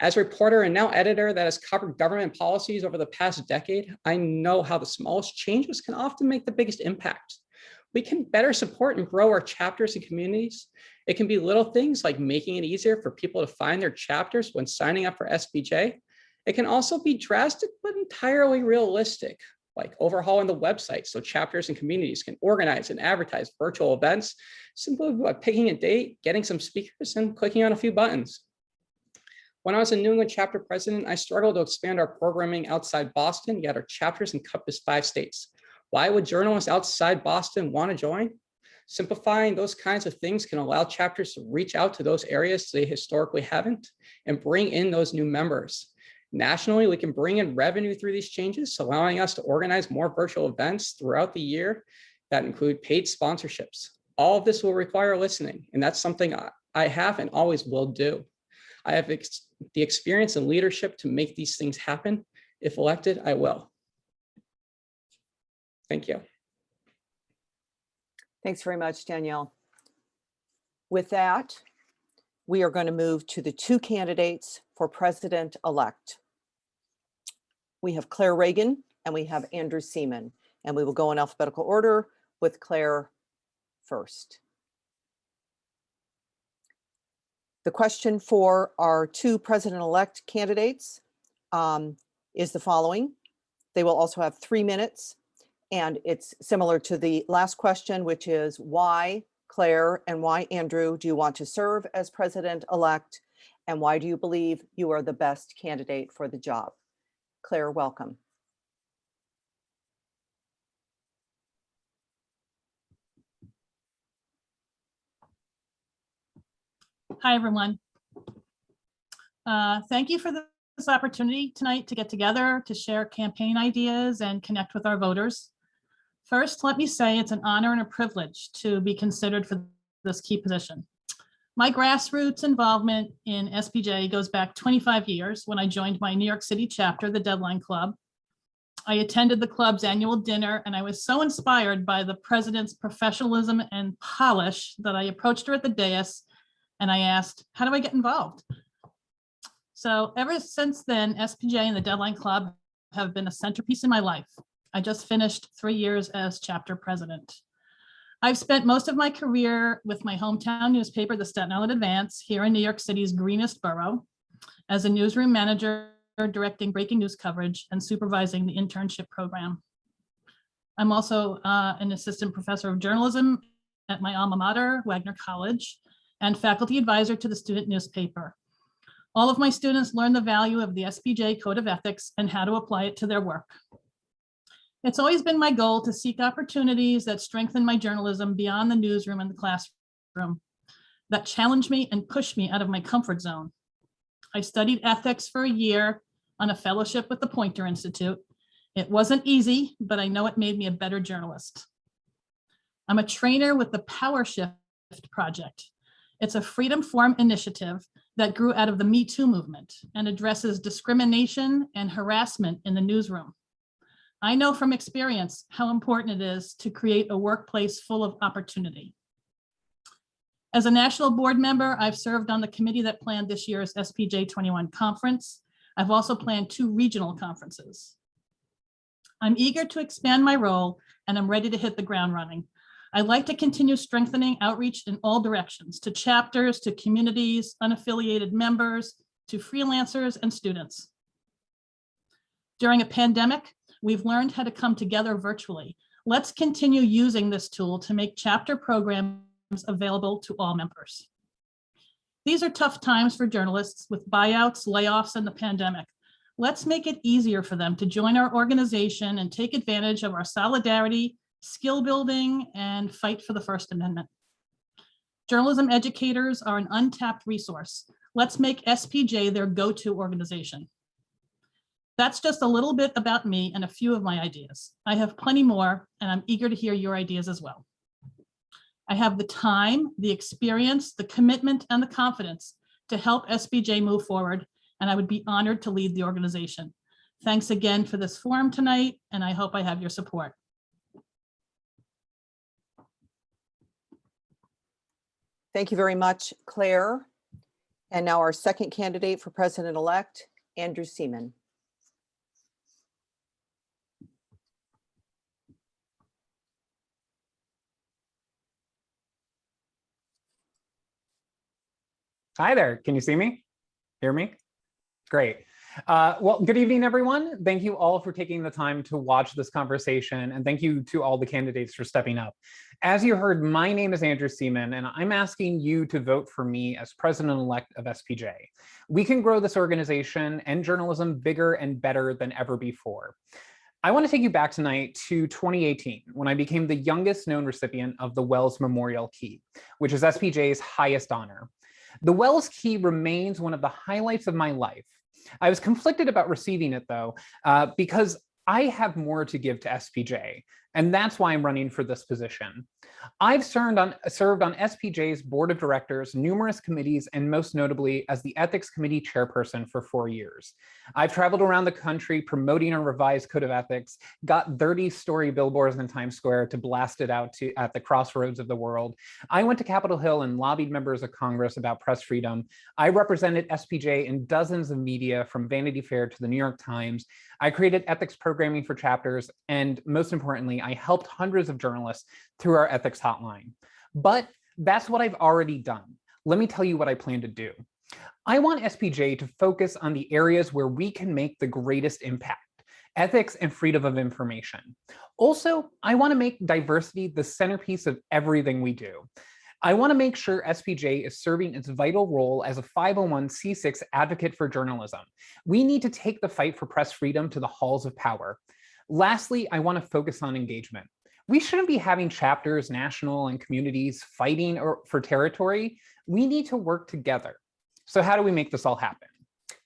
As a reporter and now editor that has covered government policies over the past decade, I know how the smallest changes can often make the biggest impact. We can better support and grow our chapters and communities. It can be little things like making it easier for people to find their chapters when signing up for SPJ. It can also be drastic, but entirely realistic, like overhauling the website so chapters and communities can organize and advertise virtual events simply by picking a date, getting some speakers, and clicking on a few buttons. When I was a New England chapter president, I struggled to expand our programming outside Boston, yet our chapters encompass 5 states. Why would journalists outside Boston want to join? Simplifying those kinds of things can allow chapters to reach out to those areas they historically haven't and bring in those new members. Nationally, we can bring in revenue through these changes, allowing us to organize more virtual events throughout the year that include paid sponsorships. All of this will require listening, and that's something I have and always will do. I have the experience and leadership to make these things happen. If elected, I will. Thank you. Thanks very much, Danielle. With that, we are going to move to the 2 candidates for president-elect. We have Claire Reagan and we have Andrew Seaman, and we will go in alphabetical order with Claire first. The question for our 2 president-elect candidates is the following. They will also have 3 minutes, and it's similar to the last question, which is why, Claire, and why, Andrew, do you want to serve as president-elect, and why do you believe you are the best candidate for the job? Claire, welcome. Hi, everyone. Thank you for this opportunity tonight to get together, to share campaign ideas and connect with our voters. First, let me say it's an honor and a privilege to be considered for this key position. My grassroots involvement in SPJ goes back 25 years when I joined my New York City chapter, the Deadline Club. I attended the club's annual dinner, and I was so inspired by the president's professionalism and polish that I approached her at the dais and I asked, how do I get involved? So ever since then, SPJ and the Deadline Club have been a centerpiece in my life. I just finished 3 years as chapter president. I've spent most of my career with my hometown newspaper, the Staten Island Advance, here in New York City's greenest borough, as a newsroom manager, directing breaking news coverage and supervising the internship program. I'm also an assistant professor of journalism at my alma mater, Wagner College, and faculty advisor to the student newspaper. All of my students learn the value of the SPJ Code of Ethics and how to apply it to their work. It's always been my goal to seek opportunities that strengthen my journalism beyond the newsroom and the classroom, that challenge me and push me out of my comfort zone. I studied ethics for a year on a fellowship with the Poynter Institute. It wasn't easy, but I know it made me a better journalist. I'm a trainer with the Power Shift Project. It's a Freedom Forum initiative that grew out of the Me Too movement and addresses discrimination and harassment in the newsroom. I know from experience how important it is to create a workplace full of opportunity. As a national board member, I've served on the committee that planned this year's SPJ 21 conference. I've also planned 2 regional conferences. I'm eager to expand my role, and I'm ready to hit the ground running. I'd like to continue strengthening outreach in all directions, to chapters, to communities, unaffiliated members, to freelancers and students. During a pandemic, we've learned how to come together virtually. Let's continue using this tool to make chapter programs available to all members. These are tough times for journalists with buyouts, layoffs, and the pandemic. Let's make it easier for them to join our organization and take advantage of our solidarity, skill building, and fight for the First Amendment. Journalism educators are an untapped resource. Let's make SPJ their go-to organization. That's just a little bit about me and a few of my ideas. I have plenty more, and I'm eager to hear your ideas as well. I have the time, the experience, the commitment, and the confidence to help SPJ move forward, and I would be honored to lead the organization. Thanks again for this forum tonight, and I hope I have your support. Thank you very much, Claire. And now our second candidate for president-elect, Andrew Seaman. Hi there. Can you see me? Hear me? Great. Well, good evening, everyone. Thank you all for taking the time to watch this conversation, and thank you to all the candidates for stepping up. As you heard, my name is Andrew Seaman, and I'm asking you to vote for me as president-elect of SPJ. We can grow this organization and journalism bigger and better than ever before. I want to take you back tonight to 2018, when I became the youngest known recipient of the Wells Memorial Key, which is SPJ's highest honor. The Wells Key remains one of the highlights of my life. I was conflicted about receiving it, though, because I have more to give to SPJ, and that's why I'm running for this position. I've served on SPJ's board of directors, numerous committees, and most notably as the ethics committee chairperson for 4 years. I've traveled around the country promoting a revised code of ethics, got 30-story billboards in Times Square to blast it out at the crossroads of the world. I went to Capitol Hill and lobbied members of Congress about press freedom. I represented SPJ in dozens of media, from Vanity Fair to the New York Times. I created ethics programming for chapters, and most importantly, I helped hundreds of journalists through our ethics hotline. But that's what I've already done. Let me tell you what I plan to do. I want SPJ to focus on the areas where we can make the greatest impact: ethics and freedom of information. Also, I want to make diversity the centerpiece of everything we do. I want to make sure SPJ is serving its vital role as a 501c6 advocate for journalism. We need to take the fight for press freedom to the halls of power. Lastly, I want to focus on engagement. We shouldn't be having chapters, national and communities fighting for territory. We need to work together. So how do we make this all happen?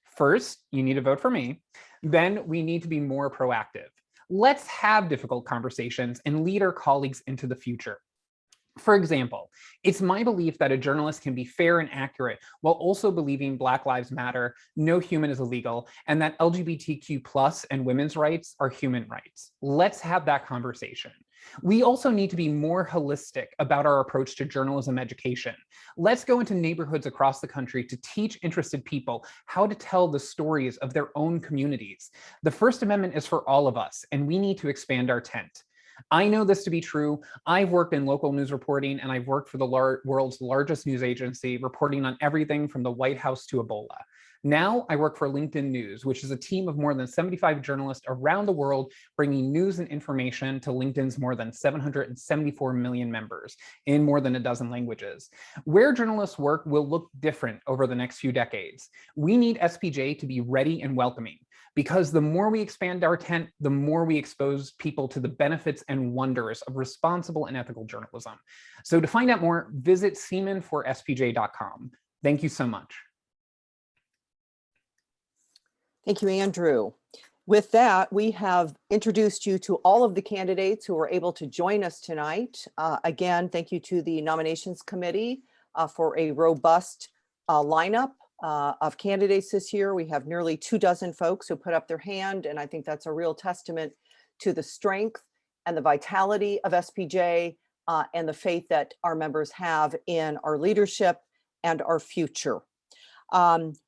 First, you need to vote for me. Then we need to be more proactive. Let's have difficult conversations and lead our colleagues into the future. For example, it's my belief that a journalist can be fair and accurate while also believing Black Lives Matter, no human is illegal, and that LGBTQ+ and women's rights are human rights. Let's have that conversation. We also need to be more holistic about our approach to journalism education. Let's go into neighborhoods across the country to teach interested people how to tell the stories of their own communities. The First Amendment is for all of us, and we need to expand our tent. I know this to be true. I've worked in local news reporting, and I've worked for the world's largest news agency, reporting on everything from the White House to Ebola. Now I work for LinkedIn News, which is a team of more than 75 journalists around the world, bringing news and information to LinkedIn's more than 774 million members in more than a dozen languages. Where journalists work will look different over the next few decades. We need SPJ to be ready and welcoming, because the more we expand our tent, the more we expose people to the benefits and wonders of responsible and ethical journalism. So to find out more, visit seamanforspj.com. Thank you so much. Thank you, Andrew. With that, we have introduced you to all of the candidates who were able to join us tonight. Again, thank you to the nominations committee for a robust lineup of candidates this year. We have nearly 24 folks who put up their hand, and I think that's a real testament to the strength and the vitality of SPJ and the faith that our members have in our leadership and our future.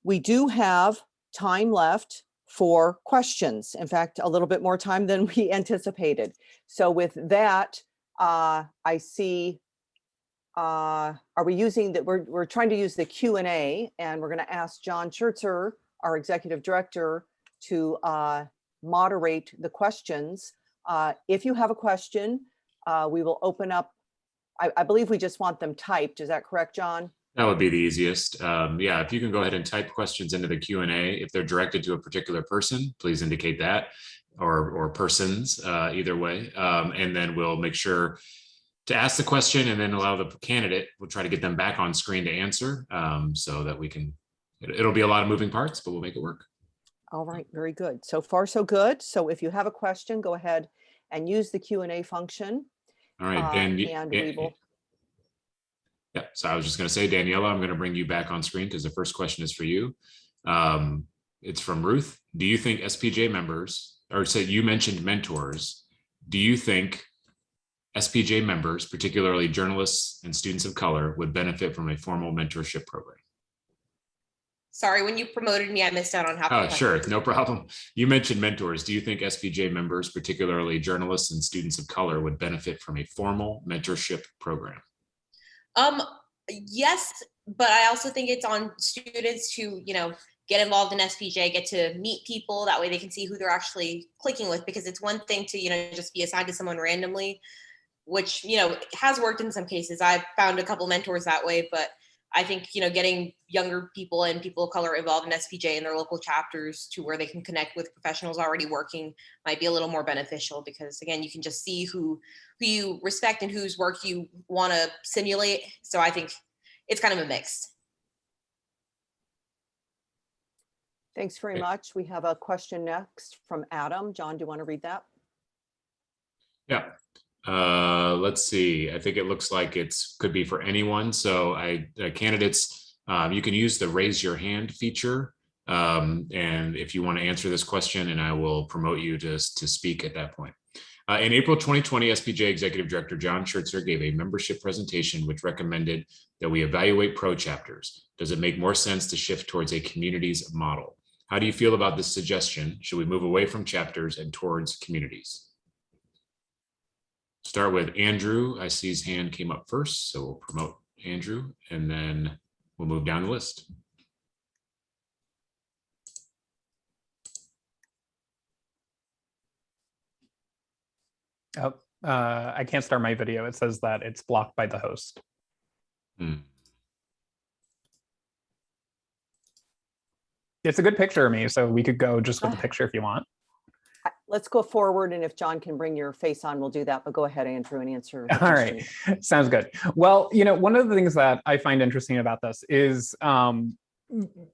We do have time left for questions. In fact, a little bit more time than we anticipated. So with that, I see, are we using that? We're trying to use the Q&A, and we're going to ask John Schertzer, our executive director, to moderate the questions. If you have a question, we will open up. I believe we just want them typed. Is that correct, John? That would be the easiest. Yeah, if you can go ahead and type questions into the Q&A. If they're directed to a particular person, please indicate that, or persons, either way. And then we'll make sure to ask the question and then allow the candidate, we'll try to get them back on screen to answer so that we can, it'll be a lot of moving parts, but we'll make it work. All right, very good. So far, so good. So if you have a question, go ahead and use the Q&A function. All right, and we will. yeah, So I was just going to say, Daniela, I'm going to bring you back on screen because the first question is for you. It's from Ruth. Do you think SPJ members, or say you mentioned mentors, do you think SPJ members, particularly journalists and students of color, would benefit from a formal mentorship program? Sorry, when you promoted me, I missed out on half the Oh, question. sure, no problem. You mentioned mentors. Do you think SPJ members, particularly journalists and students of color, would benefit from a formal mentorship program? Yes, but I also think it's on students to, get involved in SPJ, get to meet people. That way they can see who they're actually clicking with, because it's one thing to, just be assigned to someone randomly, which, has worked in some cases. I've found a couple mentors that way, but I think, getting younger people and people of color involved in SPJ and their local chapters to where they can connect with professionals already working might be a little more beneficial, because again, you can just see who you respect and whose work you want to simulate. So I think it's kind of a mix. Thanks very much. We have a question next from Adam. John, do you want to read that? Yeah. Let's see. I think it looks like could be for anyone. So candidates, you can use the raise your hand feature. And if you want to answer this question, and I will promote you to speak at that point. In April 2020, SPJ Executive Director John Schertzer gave a membership presentation which recommended that we evaluate pro chapters. Does it make more sense to shift towards a communities model? How do you feel about this suggestion? Should we move away from chapters and towards communities? Start with Andrew. I see his hand came up first, so we'll promote Andrew, and then we'll move down the list. Oh, I can't start my video. It says that it's blocked by the host. It's a good picture of me, so we could go just with the picture if you want. Let's go forward, and if John can bring your face on, we'll do that. But go ahead, Andrew, and answer the All question. right, sounds good. Well, one of the things that I find interesting about this is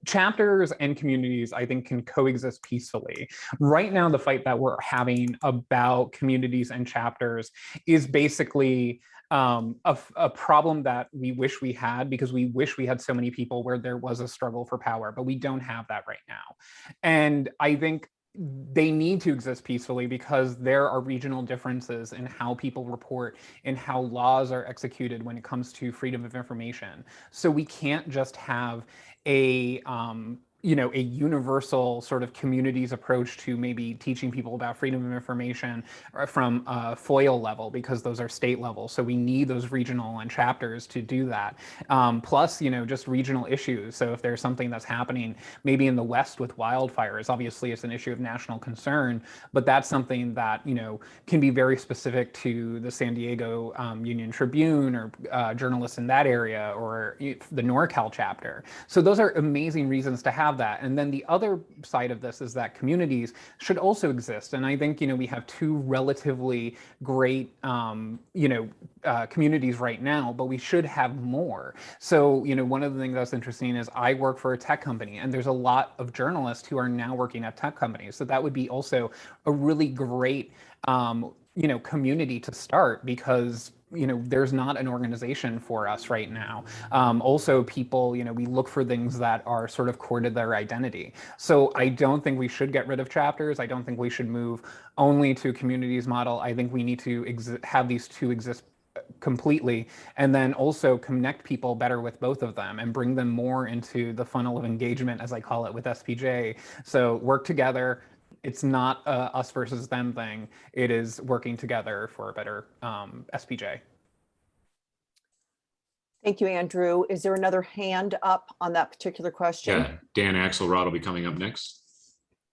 chapters and communities, I think, can coexist peacefully. Right now, the fight that we're having about communities and chapters is basically a problem that we wish we had, because we wish we had so many people where there was a struggle for power, but we don't have that right now. And I think they need to exist peacefully because there are regional differences in how people report and how laws are executed when it comes to freedom of information. So we can't just have a universal sort of communities approach to maybe teaching people about freedom of information from a FOIL level, because those are state level. So we need those regional and chapters to do that. Plus, just regional issues. So if there's something that's happening maybe in the West with wildfires, obviously it's an issue of national concern, but that's something that, can be very specific to the San Diego Union Tribune or journalists in that area, or the NorCal chapter. So those are amazing reasons to have that. And then the other side of this is that communities should also exist. And I think, we have two relatively great, communities right now, but we should have more. So, one of the things that's interesting is I work for a tech company, and there's a lot of journalists who are now working at tech companies. So that would be also a really great, community to start, because there's not an organization for us right now. Also, people, we look for things that are sort of core to their identity. So I don't think we should get rid of chapters. I don't think we should move only to a communities model. I think we need to have these two exist completely, and then also connect people better with both of them and bring them more into the funnel of engagement, as I call it, with SPJ. So work together. It's not a us versus them thing. It is working together for a better SPJ. Thank you, Andrew. Is there another hand up on that particular question? Yeah, Dan Axelrod will be coming up next.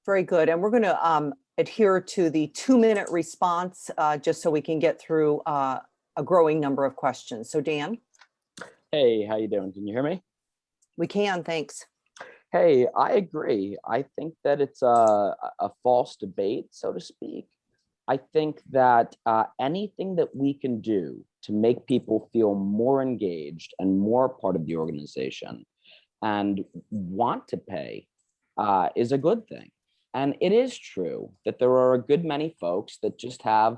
Very good. And we're going to adhere to the 2-minute response, just so we can get through a growing number of questions. So Dan? Hey, how you doing? Can you hear me? We can, thanks. Hey, I agree. I think that it's a false debate, so to speak. I think that anything that we can do to make people feel more engaged and more part of the organization and want to pay is a good thing. And it is true that there are a good many folks that just have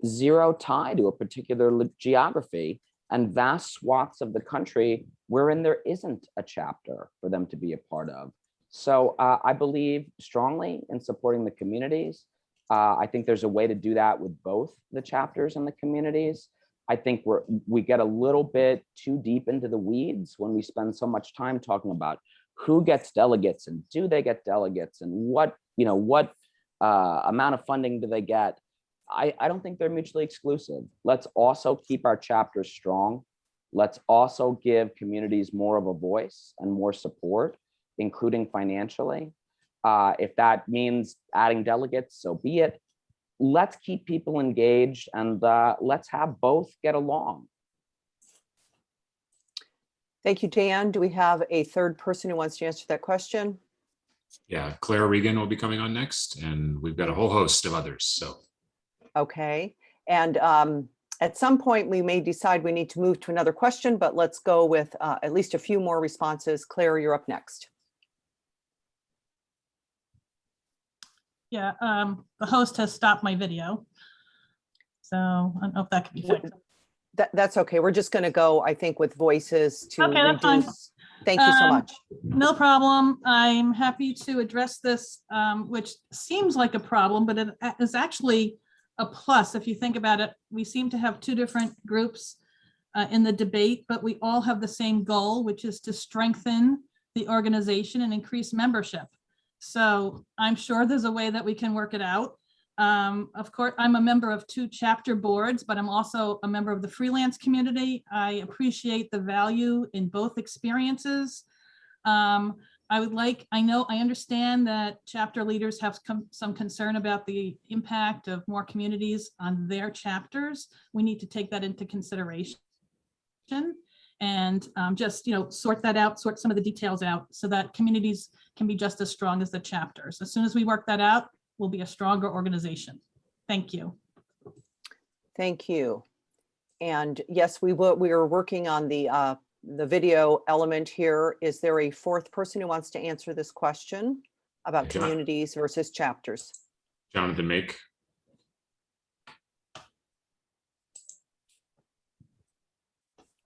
zero tie to a particular geography and vast swaths of the country wherein there isn't a chapter for them to be a part of. So I believe strongly in supporting the communities. I think there's a way to do that with both the chapters and the communities. I think we get a little bit too deep into the weeds when we spend so much time talking about who gets delegates and do they get delegates and what amount of funding do they get. I don't think they're mutually exclusive. Let's also keep our chapters strong. Let's also give communities more of a voice and more support, including financially. If that means adding delegates, so be it. Let's keep people engaged and let's have both get along. Thank you, Dan. Do we have a third person who wants to answer that question? Yeah, Claire Regan will be coming on next, and we've got a whole host of others. So. Okay. And at some point, we may decide we need to move to another question, but let's go with at least a few more responses. Claire, you're up next. Yeah, the host has stopped my video. So I don't know if that can be fixed. That's okay. We're just going to go, I think, with voices to Okay, that's fine. Thank you so much. No problem. I'm happy to address this, which seems like a problem, but it is actually a plus. If you think about it, we seem to have two different groups in the debate, but we all have the same goal, which is to strengthen the organization and increase membership. So I'm sure there's a way that we can work it out. Of course, I'm a member of 2 chapter boards, but I'm also a member of the freelance community. I appreciate the value in both experiences. I understand that chapter leaders have some concern about the impact of more communities on their chapters. We need to take that into consideration and just sort that out, sort some of the details out so that communities can be just as strong as the chapters. As soon as we work that out, we'll be a stronger organization. Thank you. Thank you. And yes, we are working on the video element here. Is there a fourth person who wants to answer this question about communities versus chapters? Jonathan Mckee.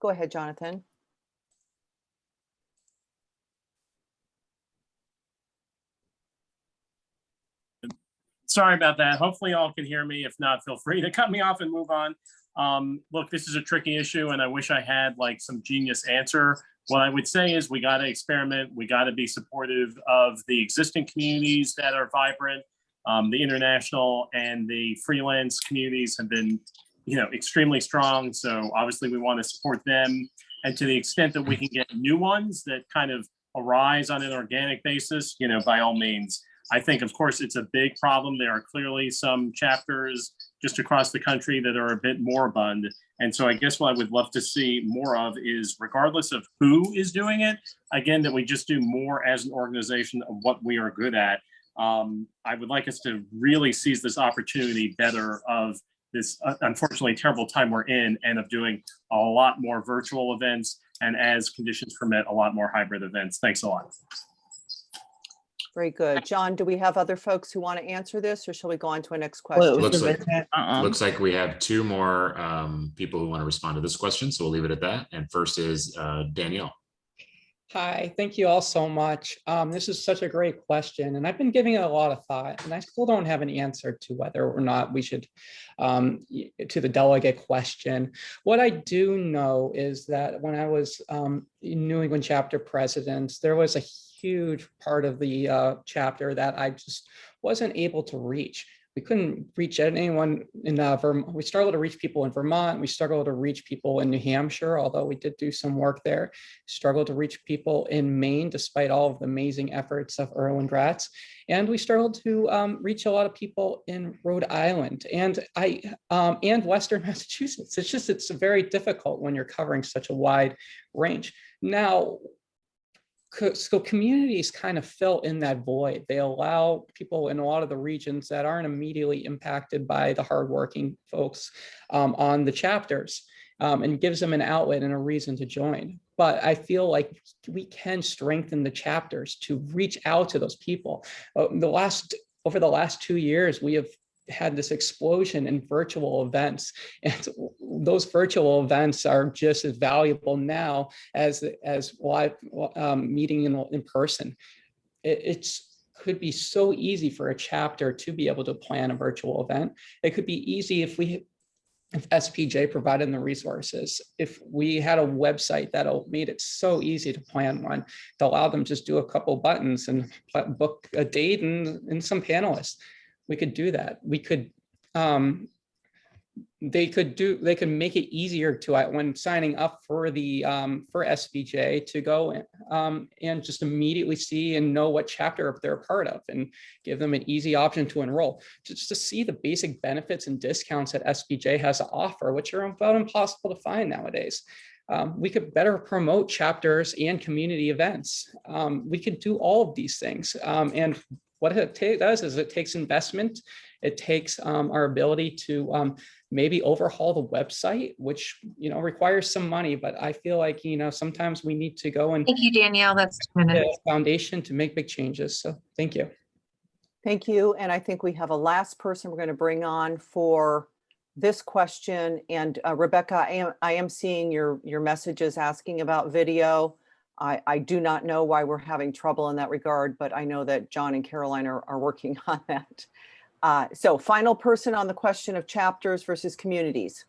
Go ahead, Jonathan. Sorry about that. Hopefully y'all can hear me. If not, feel free to cut me off and move on. Look, this is a tricky issue and I wish I had like some genius answer. What I would say is we got to experiment. We got to be supportive of the existing communities that are vibrant. The international and the freelance communities have been, extremely strong. So obviously we want to support them. And to the extent that we can get new ones that kind of arise on an organic basis, by all means. I think, of course, it's a big problem. There are clearly some chapters just across the country that are a bit moribund. And so I guess what I would love to see more of is, regardless of who is doing it, again, that we just do more as an organization of what we are good at. I would like us to really seize this opportunity better of this unfortunately terrible time we're in, and of doing a lot more virtual events, and as conditions permit, a lot more hybrid events. Thanks a lot. Very good. John, do we have other folks who want to answer this, or shall we go on to a next question? Looks like we have 2 more people who want to respond to this question, so we'll leave it at that. And first is Danielle. Hi, thank you all so much. This is such a great question, and I've been giving it a lot of thought, and I still don't have an answer to whether or not we should, to the delegate question. What I do know is that when I was New England chapter president, there was a huge part of the chapter that I just wasn't able to reach. We couldn't reach anyone in Vermont. We struggled to reach people in Vermont. We struggled to reach people in New Hampshire, although we did do some work there. Struggled to reach people in Maine, despite all of the amazing efforts of Erwin Gratz. And we struggled to reach a lot of people in Rhode Island and Western Massachusetts. It's very difficult when you're covering such a wide range. Now, so communities kind of fill in that void. They allow people in a lot of the regions that aren't immediately impacted by the hardworking folks on the chapters, and gives them an outlet and a reason to join. But I feel like we can strengthen the chapters to reach out to those people. Over the last 2 years, we have had this explosion in virtual events, and those virtual events are just as valuable now as live meeting in person. It's could be so easy for a chapter to be able to plan a virtual event. It could be easy if SPJ provided the resources, if we had a website that made it so easy to plan one, to allow them just do a couple buttons and book a date and some panelists. We could do that. We could, they could make it easier to, when signing up for the for SPJ, to go and just immediately see and know what chapter they're a part of, and give them an easy option to enroll, just to see the basic benefits and discounts that SPJ has to offer, which are about impossible to find nowadays. We could better promote chapters and community events. We could do all of these things, and what it does is it takes investment. It takes our ability to maybe overhaul the website, which requires some money. But I feel like sometimes we need to go and Thank you, Danielle. That's 2 minutes. Foundation to make big changes. So thank you. Thank you. And I think we have a last person we're going to bring on for this question. And Rebecca, I am seeing your messages asking about video. I do not know why we're having trouble in that regard, but I know that John and Caroline are working on that. So final person on the question of chapters versus communities.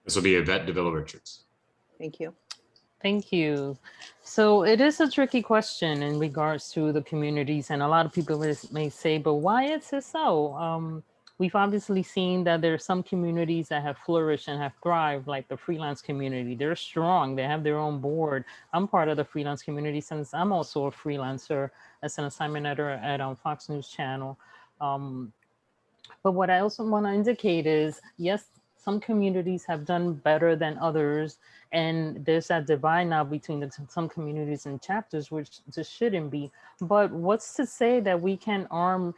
This will be Yvette Davila Richards. Thank you. Thank you. So it is a tricky question in regards to the communities, and a lot of people may say, but why is it so? We've obviously seen that there are some communities that have flourished and have thrived, like the freelance community. They're strong. They have their own board. I'm part of the freelance community since I'm also a freelancer as an assignment editor at Fox News Channel. But what I also want to indicate is, yes, some communities have done better than others. And there's that divide now between some communities and chapters, which just shouldn't be. But what's to say that we can arm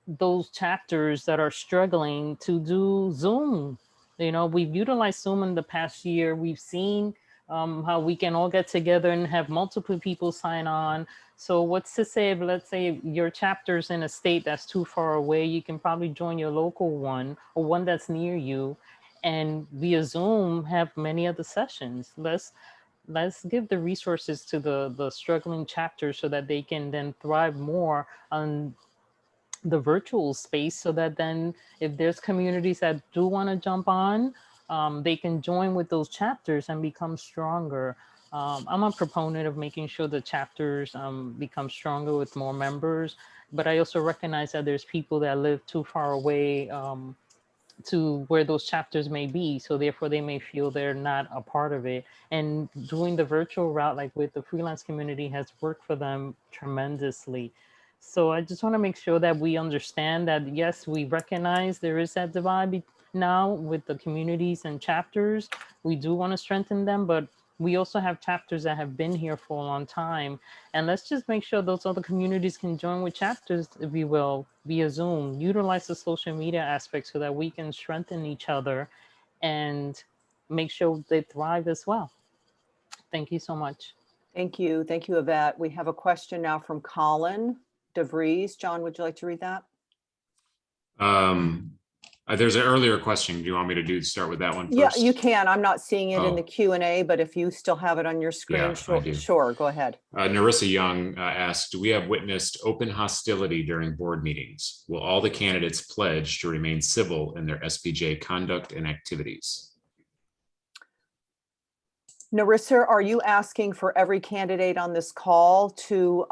those chapters that are struggling to do Zoom? We've utilized Zoom in the past year. We've seen how we can all get together and have multiple people sign on. So what's to say if, let's say, your chapter's in a state that's too far away, you can probably join your local one or one that's near you, and via Zoom have many of the sessions. Let's give the resources to the struggling chapters so that they can then thrive more on the virtual space, so that then if there's communities that do want to jump on, they can join with those chapters and become stronger. I'm a proponent of making sure the chapters become stronger with more members, but I also recognize that there's people that live too far away to where those chapters may be. So therefore they may feel they're not a part of it. And doing the virtual route, like with the freelance community, has worked for them tremendously. So I just want to make sure that we understand that, yes, we recognize there is that divide now with the communities and chapters. We do want to strengthen them, but we also have chapters that have been here for a long time. And let's just make sure those other communities can join with chapters, if you will, via Zoom. Utilize the social media aspect so that we can strengthen each other and make sure they thrive as well. Thank you so much. Thank you. Thank you, Yvette. We have a question now from Colin DeVries. John, would you like to read that? There's an earlier question. Do you want me to start with that one first? Yeah, you can. I'm not seeing it in the Q&A, but if you still have it on your screen, Yeah, sure, go ahead. Narissa Young asked, do we have witnessed open hostility during board meetings? Will all the candidates pledge to remain civil in their SPJ conduct and activities? Narissa, are you asking for every candidate on this call to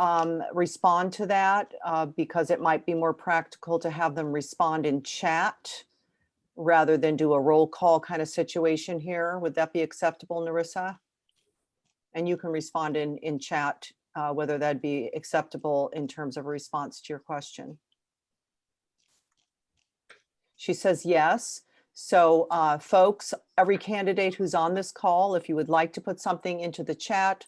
respond to that? Because it might be more practical to have them respond in chat rather than do a roll call kind of situation here. Would that be acceptable, Narissa? And you can respond in chat, whether that'd be acceptable in terms of a response to your question. She says yes. So folks, every candidate who's on this call, if you would like to put something into the chat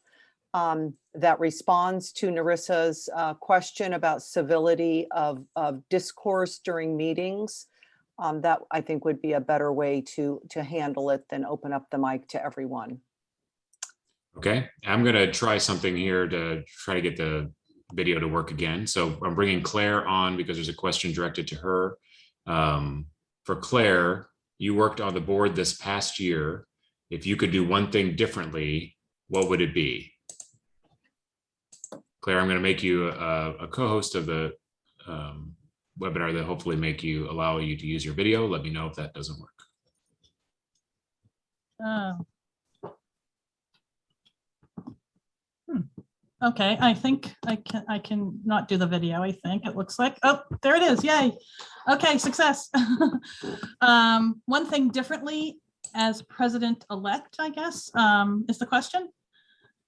that responds to Narissa's question about civility of discourse during meetings, that I think would be a better way to handle it than open up the mic to everyone. Okay, I'm going to try something here to try to get the video to work again. So I'm bringing Claire on because there's a question directed to her. For Claire, you worked on the board this past year. If you could do one thing differently, what would it be? Claire, I'm going to make you a co-host of the webinar that hopefully allow you to use your video. Let me know if that doesn't work. Okay, I think I can not do the video. I think it looks like, oh, there it is. Yay. Okay, success. One thing differently as president-elect, I guess, is the question.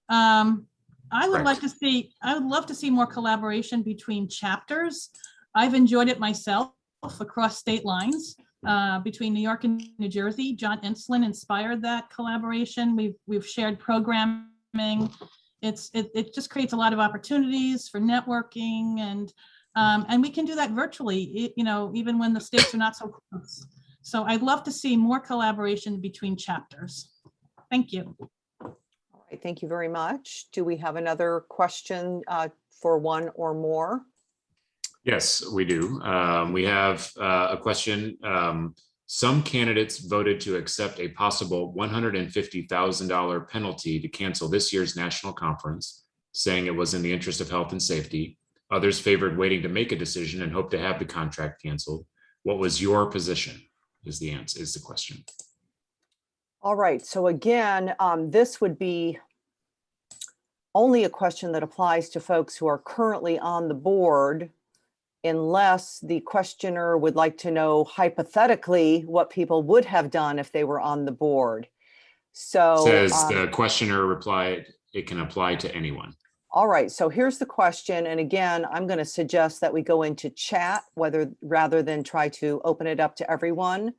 I would love to see more collaboration between chapters. I've enjoyed it myself across state lines. Between New York and New Jersey, John Enslin inspired that collaboration. We've shared programming. It just creates a lot of opportunities for networking, and we can do that virtually, even when the states are not so close. So I'd love to see more collaboration between chapters. Thank you. All right, thank you very much. Do we have another question for one or more? Yes, we do. We have a question. Some candidates voted to accept a possible $150,000 penalty to cancel this year's national conference, saying it was in the interest of health and safety. Others favored waiting to make a decision and hope to have the contract canceled. What was your position? Is the question. All right, so again, this would be only a question that applies to folks who are currently on the board, unless the questioner would like to know hypothetically what people would have done if they were on the board. So says the questioner replied, it can apply to anyone. All right, so here's the question. And again, I'm going to suggest that we go into chat rather than try to open it up to everyone.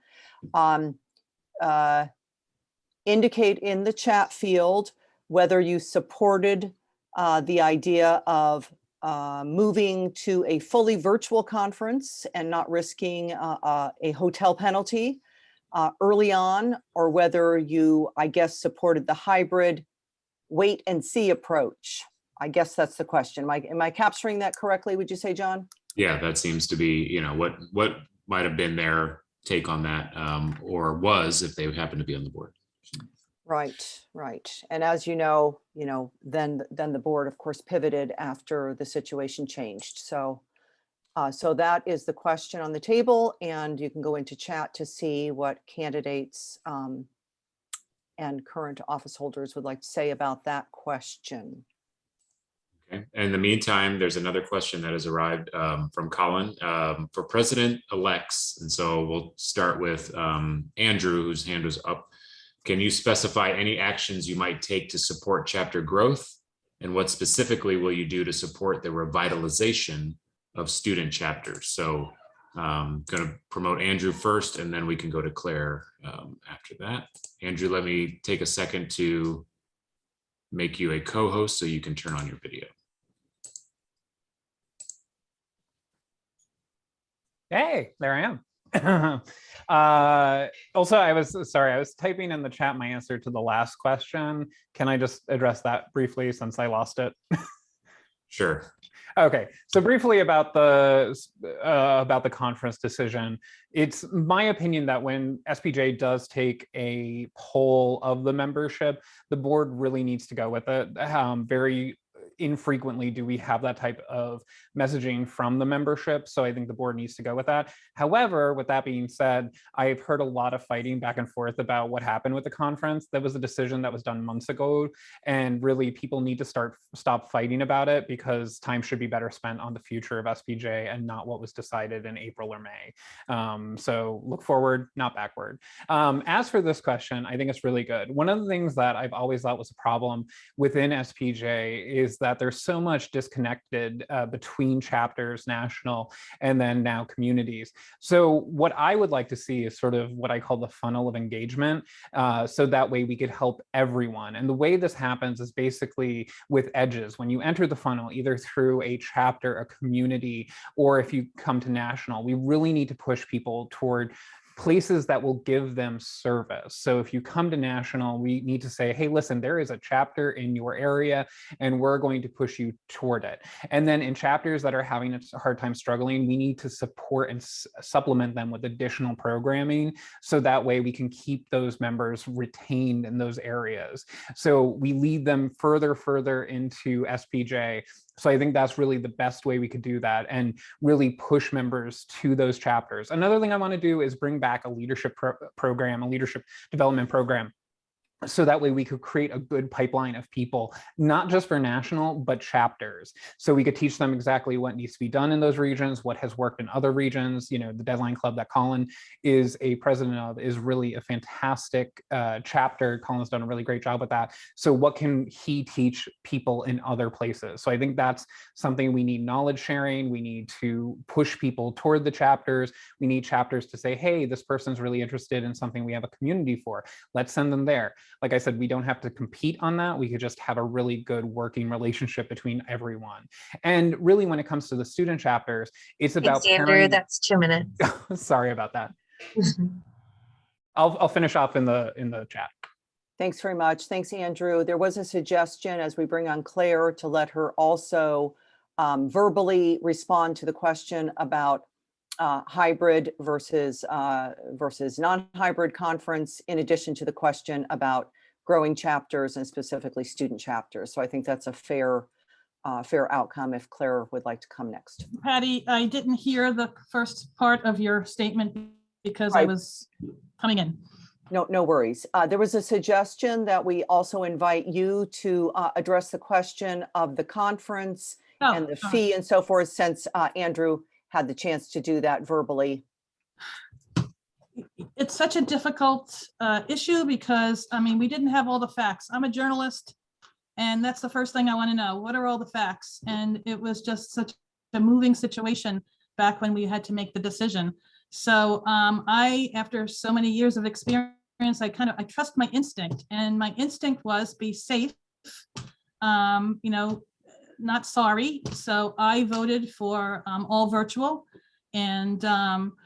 Indicate in the chat field whether you supported the idea of moving to a fully virtual conference and not risking a hotel penalty early on, or whether you, I guess, supported the hybrid wait and see approach. I guess that's the question. Am I capturing that correctly, would you say, John? Yeah, that seems to be, what might have been their take on that, or was if they happen to be on the board. Right, right. And as you know, then the board, of course, pivoted after the situation changed. So, so that is the question on the table, and you can go into chat to see what candidates and current office holders would like to say about that question. Okay. In the meantime, there's another question that has arrived from Colin for president-elects. And so we'll start with Andrew, whose hand was up. Can you specify any actions you might take to support chapter growth? And what specifically will you do to support the revitalization of student chapters? So I'm going to promote Andrew first, and then we can go to Claire after that. Andrew, let me take a second to make you a co-host so you can turn on your video. Hey, there I am. Also, I was typing in the chat my answer to the last question. Can I just address that briefly since I lost it? Sure. Okay, so briefly about the conference decision, it's my opinion that when SPJ does take a poll of the membership, the board really needs to go with it. Very infrequently do we have that type of messaging from the membership. So I think the board needs to go with that. However, with that being said, I've heard a lot of fighting back and forth about what happened with the conference. That was a decision that was done months ago. And really people need to stop fighting about it, because time should be better spent on the future of SPJ and not what was decided in April or May. So look forward, not backward. As for this question, I think it's really good. One of the things that I've always thought was a problem within SPJ is that there's so much disconnected between chapters, national, and then now communities. So what I would like to see is sort of what I call the funnel of engagement. So that way we could help everyone. And the way this happens is basically with edges. When you enter the funnel, either through a chapter, a community, or if you come to national, we really need to push people toward places that will give them service. So if you come to national, we need to say, hey, listen, there is a chapter in your area and we're going to push you toward it. And then in chapters that are having a hard time struggling, we need to support and supplement them with additional programming, so that way we can keep those members retained in those areas. So we lead them further into SPJ. So I think that's really the best way we could do that and really push members to those chapters. Another thing I want to do is bring back a leadership program, a leadership development program. So that way we could create a good pipeline of people, not just for national, but chapters. So we could teach them exactly what needs to be done in those regions, what has worked in other regions. You know, the Deadline Club that Colin is a president of is really a fantastic chapter. Colin's done a really great job with that. So what can he teach people in other places? So I think that's something we need: knowledge sharing. We need to push people toward the chapters. We need chapters to say, hey, this person's really interested in something we have a community for. Let's send them there. Like I said, we don't have to compete on that. We could just have a really good working relationship between everyone. And really, when it comes to the student chapters, it's about Thanks, Andrew. That's 2 minutes. Sorry about that. I'll finish off in the chat. Thanks very much. Thanks, Andrew. There was a suggestion as we bring on Claire to let her also verbally respond to the question about hybrid versus non-hybrid conference, in addition to the question about growing chapters and specifically student chapters. So I think that's a fair outcome if Claire would like to come next. Patty, I didn't hear the first part of your statement because I was coming in. No worries. There was a suggestion that we also invite you to address the question of the conference and the fee and so forth, since Andrew had the chance to do that verbally. It's such a difficult issue because, I mean, we didn't have all the facts. I'm a journalist, and that's the first thing I want to know. What are all the facts? And it was just such a moving situation back when we had to make the decision. So after so many years of experience, I trust my instinct, and my instinct was be safe, not sorry. So I voted for all virtual, and I'm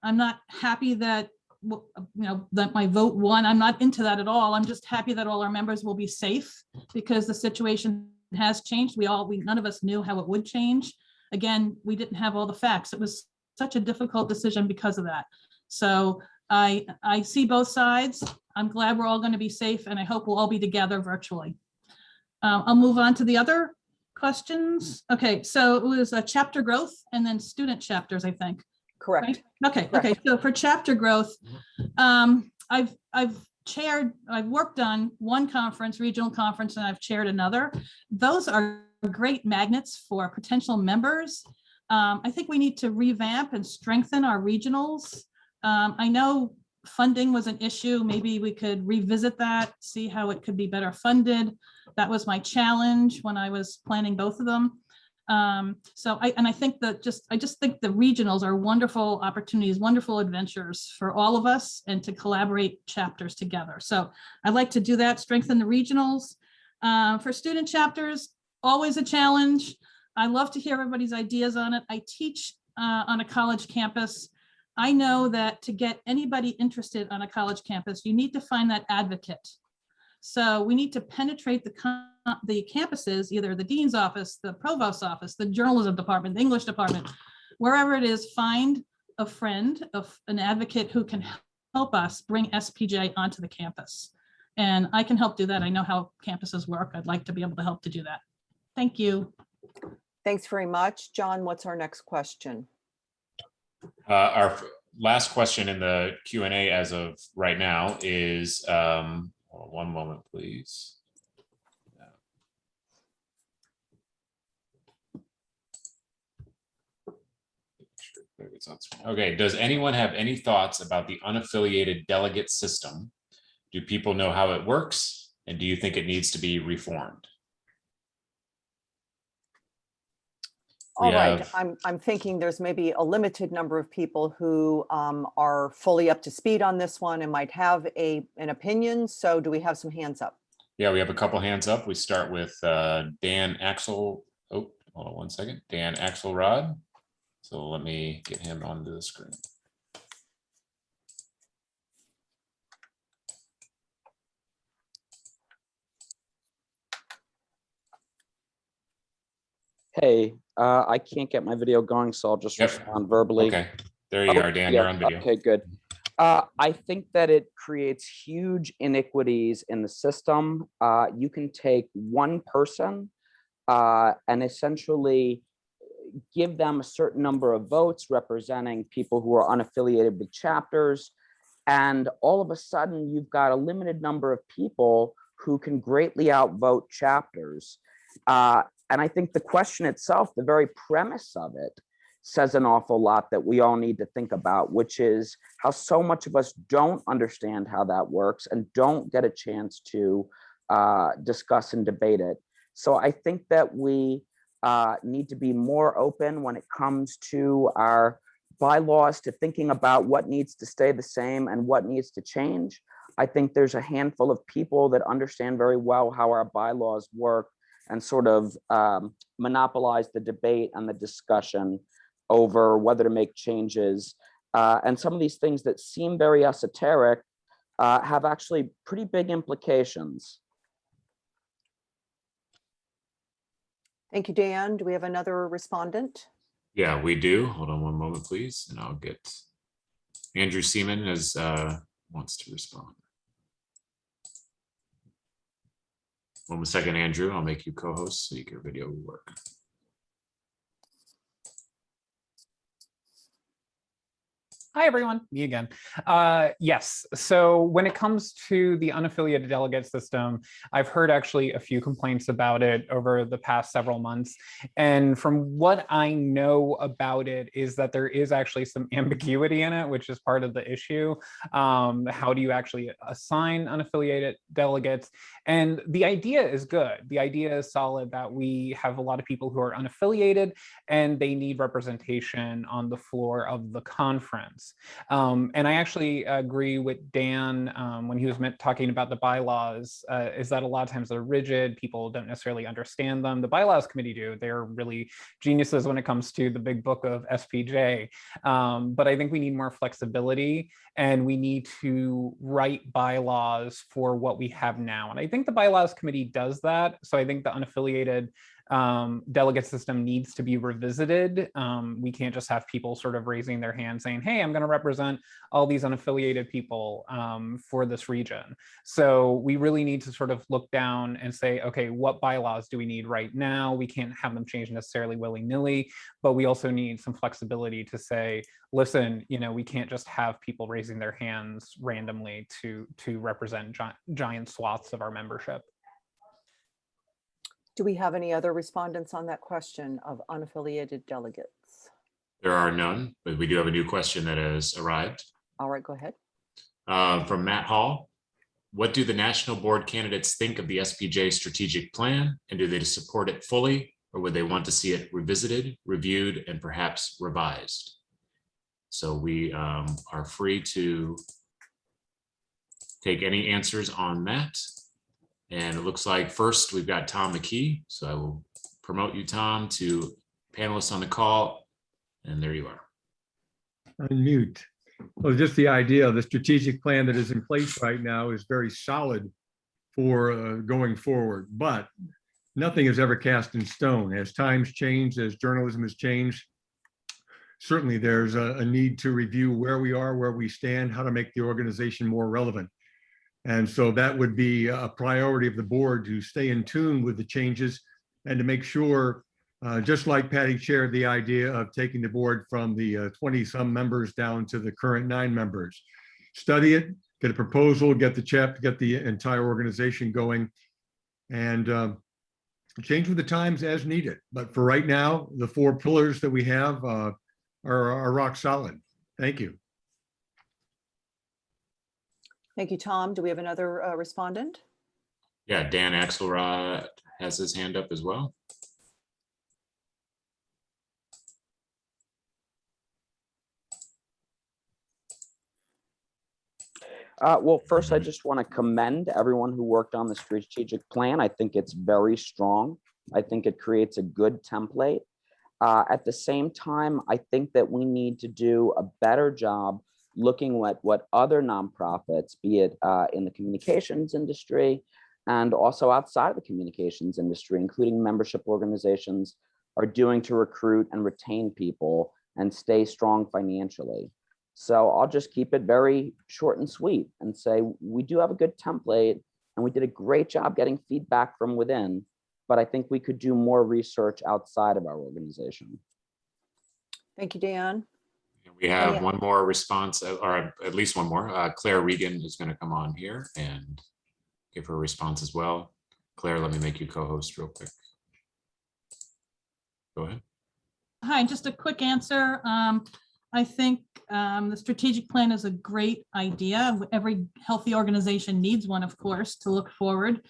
not happy that, that my vote won. I'm not into that at all. I'm just happy that all our members will be safe, because the situation has changed. None of us knew how it would change. Again, we didn't have all the facts. It was such a difficult decision because of that. So I see both sides. I'm glad we're all going to be safe, and I hope we'll all be together virtually. I'll move on to the other questions. Okay, so it was a chapter growth and then student chapters, I think. Correct. Right? Okay. So for chapter growth, I've worked on one conference, regional conference, and I've chaired another. Those are great magnets for potential members. I think we need to revamp and strengthen our regionals. I know funding was an issue. Maybe we could revisit that, see how it could be better funded. That was my challenge when I was planning both of them. I think that I just think the regionals are wonderful opportunities, wonderful adventures for all of us, and to collaborate chapters together. So I'd like to do that, strengthen the regionals. For student chapters, always a challenge. I love to hear everybody's ideas on it. I teach on a college campus. I know that to get anybody interested on a college campus, you need to find that advocate. So we need to penetrate the campuses, either the dean's office, the provost's office, the journalism department, the English department, wherever it is, find a friend, an advocate who can help us bring SPJ onto the campus. And I can help do that. I know how campuses work. I'd like to be able to help to do that. Thank you. Thanks very much. John, what's our next question? Our last question in the Q&A as of right now is, one moment, please. Okay, does anyone have any thoughts about the unaffiliated delegate system? Do people know how it works? And do you think it needs to be reformed? All right, I'm thinking there's maybe a limited number of people who are fully up to speed on this one and might have an opinion. So do we have some hands up? Yeah, we have a couple hands up. We start with Dan Axel. Oh, hold on one second. Dan Axelrod. So let me get him onto the screen. Hey, I can't get my video going, so I'll just respond verbally. Okay, there you are, Dan. You're on video. Okay, good. I think that it creates huge iniquities in the system. You can take one person and essentially give them a certain number of votes representing people who are unaffiliated with chapters. And all of a sudden, you've got a limited number of people who can greatly outvote chapters. And I think the question itself, the very premise of it, says an awful lot that we all need to think about, which is how so much of us don't understand how that works and don't get a chance to discuss and debate it. So I think that we need to be more open when it comes to our bylaws, to thinking about what needs to stay the same and what needs to change. I think there's a handful of people that understand very well how our bylaws work and sort of monopolize the debate and the discussion over whether to make changes. And some of these things that seem very esoteric have actually pretty big implications. Thank you, Dan. Do we have another respondent? Yeah, we do. Hold on one moment, please, and I'll get Andrew Seaman wants to respond. 1 second, Andrew. I'll make you co-host so your video will work. Hi, everyone. Me again. Yes. So when it comes to the unaffiliated delegate system, I've heard actually a few complaints about it over the past several months. And from what I know about it is that there is actually some ambiguity in it, which is part of the issue. How do you actually assign unaffiliated delegates? And the idea is good. The idea is solid that we have a lot of people who are unaffiliated and they need representation on the floor of the conference. And I actually agree with Dan when he was talking about the bylaws, is that a lot of times they're rigid, people don't necessarily understand them. The bylaws committee do, they're really geniuses when it comes to the big book of SPJ. But I think we need more flexibility and we need to write bylaws for what we have now. And I think the bylaws committee does that. So I think the unaffiliated delegate system needs to be revisited. We can't just have people sort of raising their hand saying, hey, I'm going to represent all these unaffiliated people for this region. So we really need to sort of look down and say, okay, what bylaws do we need right now? We can't have them change necessarily willy-nilly, but we also need some flexibility to say, listen, we can't just have people raising their hands randomly to represent giant swaths of our membership. Do we have any other respondents on that question of unaffiliated delegates? There are none, but we do have a new question that has arrived. All right, go ahead. From Matt Hall. What do the national board candidates think of the SPJ strategic plan, and do they support it fully, or would they want to see it revisited, reviewed, and perhaps revised? So we are free to take any answers on that. And it looks like first we've got Tom Mckee. So I will promote you, Tom, to panelists on the call. And there you are. Unmute. Well, just the idea of the strategic plan that is in place right now is very solid for going forward, but nothing is ever cast in stone. As times change, as journalism has changed, certainly there's a need to review where we are, where we stand, how to make the organization more relevant. And so that would be a priority of the board to stay in tune with the changes and to make sure, just like Patty shared the idea of taking the board from the 20-some members down to the current 9 members. Study it, get a proposal, get the entire organization going, and change with the times as needed. But for right now, the 4 pillars that we have are rock solid. Thank you. Thank you, Tom. Do we have another respondent? Yeah, Dan Axelrod has his hand up as well. Well, first, I just want to commend everyone who worked on the strategic plan. I think it's very strong. I think it creates a good template. At the same time, I think that we need to do a better job looking at what other nonprofits, be it in the communications industry and also outside of the communications industry, including membership organizations, are doing to recruit and retain people and stay strong financially. So I'll just keep it very short and sweet and say, we do have a good template and we did a great job getting feedback from within, but I think we could do more research outside of our organization. Thank you, Dan. We have one more response, or at least one more. Claire Regan is going to come on here and give her response as well. Claire, let me make you co-host real quick. Go ahead. Hi, just a quick answer. I think the strategic plan is a great idea. Every healthy organization needs one, of course, to look forward.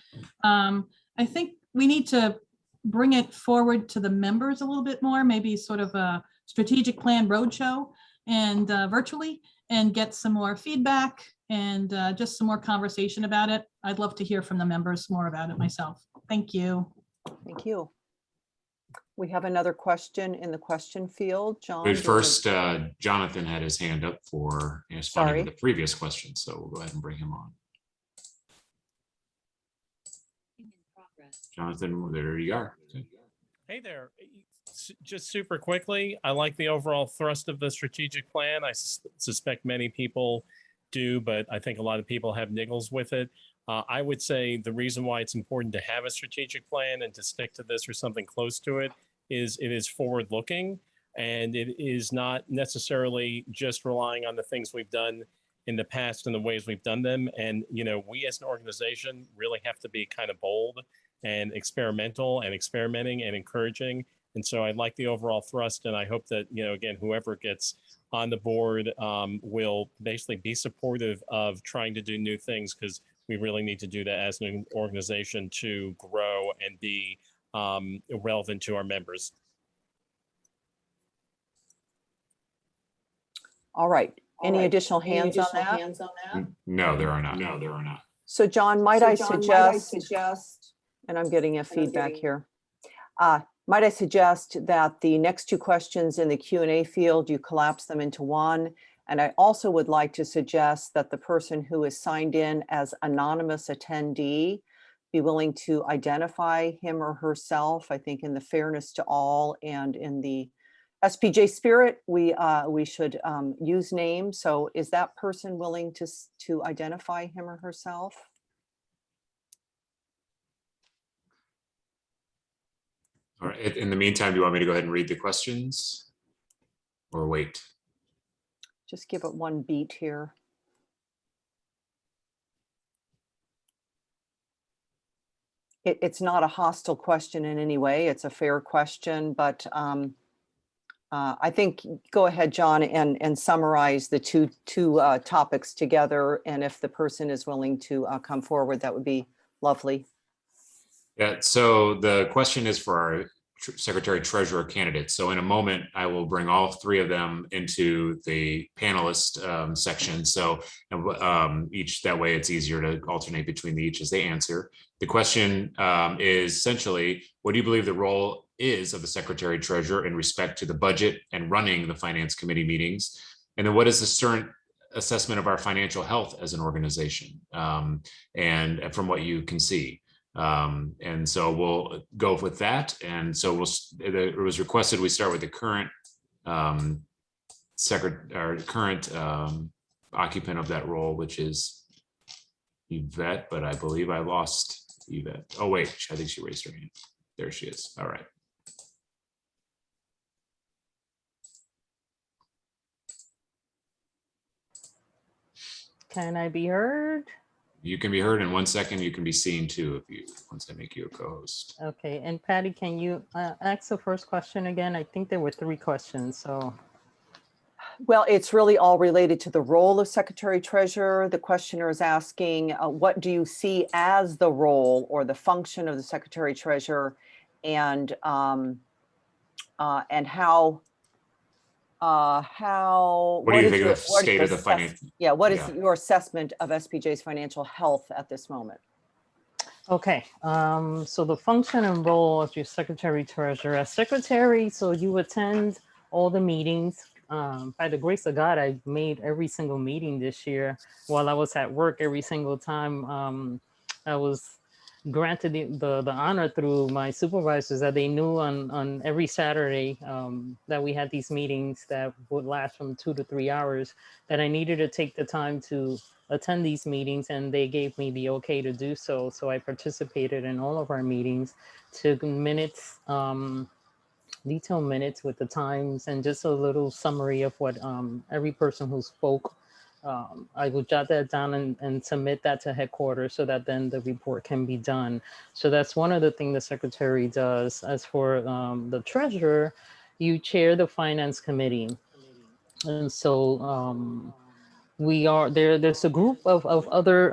I think we need to bring it forward to the members a little bit more, maybe sort of a strategic plan roadshow and virtually, and get some more feedback and just some more conversation about it. I'd love to hear from the members more about it myself. Thank you. Thank you. We have another question in the question field. John. But first, Jonathan had his hand up for responding to the previous question, so we'll go ahead and bring him on. Jonathan, there you are. Okay. Hey there. Just super quickly, I like the overall thrust of the strategic plan. I suspect many people do, but I think a lot of people have niggles with it. I would say the reason why it's important to have a strategic plan and to stick to this or something close to it is forward looking, and it is not necessarily just relying on the things we've done in the past and the ways we've done them. And, you know, we as an organization really have to be kind of bold and experimental and experimenting and encouraging. And so I like the overall thrust, and I hope that, you know, again, whoever gets on the board will basically be supportive of trying to do new things, because we really need to do that as an organization to grow and be relevant to our members. All right. Any additional hands on that? No, there are not. No, there are not. So John, might I suggest, and I'm getting a feedback here. Might I suggest that the next two questions in the Q&A field, you collapse them into one? And I also would like to suggest that the person who is signed in as anonymous attendee be willing to identify him or herself. I think in the fairness to all and in the SPJ spirit, we should use names. So is that person willing to identify him or herself? All right. In the meantime, do you want me to go ahead and read the questions or wait? Just give it one beat here. It's not a hostile question in any way. It's a fair question, but I think go ahead, John, and summarize the two topics together. And if the person is willing to come forward, that would be lovely. Yeah, so the question is for our Secretary Treasurer candidates. So in a moment, I will bring all three of them into the panelist section. So each, that way it's easier to alternate between each as they answer. The question is essentially, what do you believe the role is of the Secretary Treasurer in respect to the budget and running the Finance Committee meetings? And then what is the current assessment of our financial health as an organization? And from what you can see. And so we'll go with that. And so it was requested we start with the current occupant of that role, which is Yvette, but I believe I lost Yvette. Oh, wait, I think she raised her hand. There she is. All right. Can I be heard? You can be heard in 1 second. You can be seen too once I make you a co-host. Okay, and Patty, can you ask the first question again? I think there were 3 questions, so. Well, it's really all related to the role of Secretary Treasurer. The questioner is asking, what do you see as the role or the function of the Secretary Treasurer, and how what do you think of the state of the finance? Yeah, what is your assessment of SPJ's financial health at this moment? Okay, so the function and role of your Secretary Treasurer. As Secretary, so you attend all the meetings. By the grace of God, I made every single meeting this year while I was at work. Every single time I was granted the honor through my supervisors that they knew on every Saturday that we had these meetings that would last from 2 to 3 hours, that I needed to take the time to attend these meetings, and they gave me the okay to do so. So I participated in all of our meetings, took minutes, detailed minutes with the times, and just a little summary of what every person who spoke. I would jot that down and submit that to headquarters so that then the report can be done. So that's one of the things the secretary does. As for the treasurer, you chair the finance committee. And so we are there. There's a group of other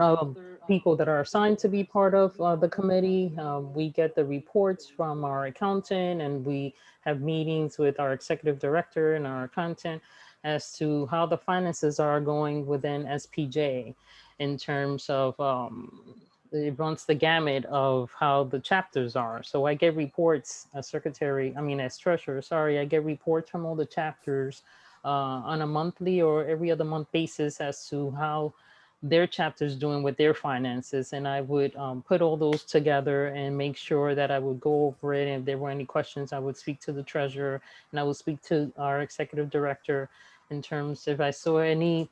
people that are assigned to be part of the committee. We get the reports from our accountant, and we have meetings with our executive director and our accountant as to how the finances are going within SPJ in terms of it runs the gamut of how the chapters are. So I get reports as as treasurer, sorry, I get reports from all the chapters on a monthly or every other month basis as to how their chapter's doing with their finances. And I would put all those together and make sure that I would go over it. And if there were any questions, I would speak to the treasurer, and I would speak to our executive director in terms if I saw any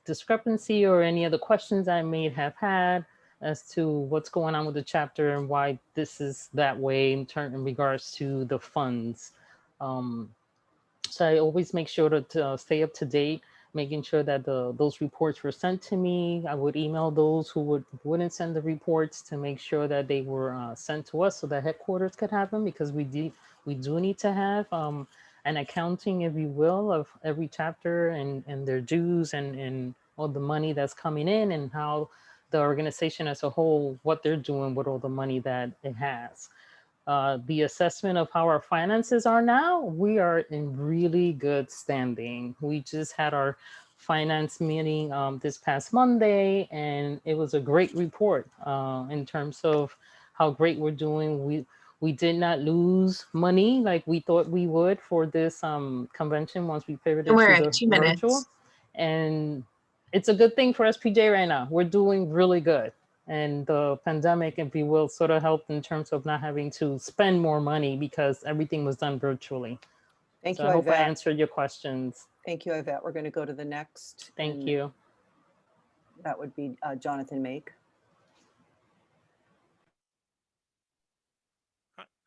discrepancy or any other questions I may have had as to what's going on with the chapter and why this is that way in regards to the funds. So I always make sure to stay up to date, making sure that those reports were sent to me. I would email those who wouldn't send the reports to make sure that they were sent to us so that headquarters could have them, because we do need to have an accounting, if you will, of every chapter and their dues and all the money that's coming in, and how the organization as a whole, what they're doing with all the money that it has. The assessment of how our finances are now, we are in really good standing. We just had our finance meeting this past Monday, and it was a great report in terms of how great we're doing. We did not lose money like we thought we would for this convention once we pivoted We're to at the 2 minutes. virtual. And it's a good thing for SPJ right now. We're doing really good. And the pandemic, if you will, sort of helped in terms of not having to spend more money because everything was done virtually. Thank So you, I hope I Yvette. answered your questions. Thank you, Yvette. We're going to go to the next. Thank and you. That would be Jonathan Make.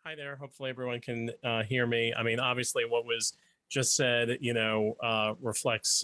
Hi there. Hopefully everyone can hear me. I mean, obviously what was just said, reflects,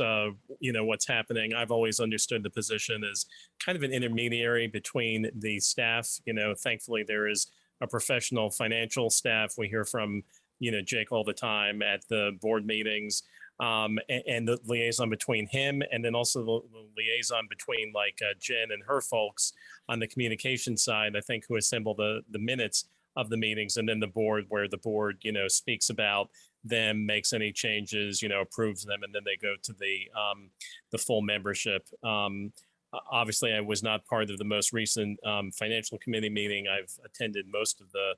what's happening. I've always understood the position as kind of an intermediary between the staff. Thankfully there is a professional financial staff. We hear from, Jake all the time at the board meetings, and the liaison between him, and then also the liaison between Jen and her folks on the communication side, I think, who assemble the minutes of the meetings, and then the board, where the board, speaks about them, makes any changes, approves them, and then they go to the full membership. Obviously, I was not part of the most recent financial committee meeting. I've attended most of the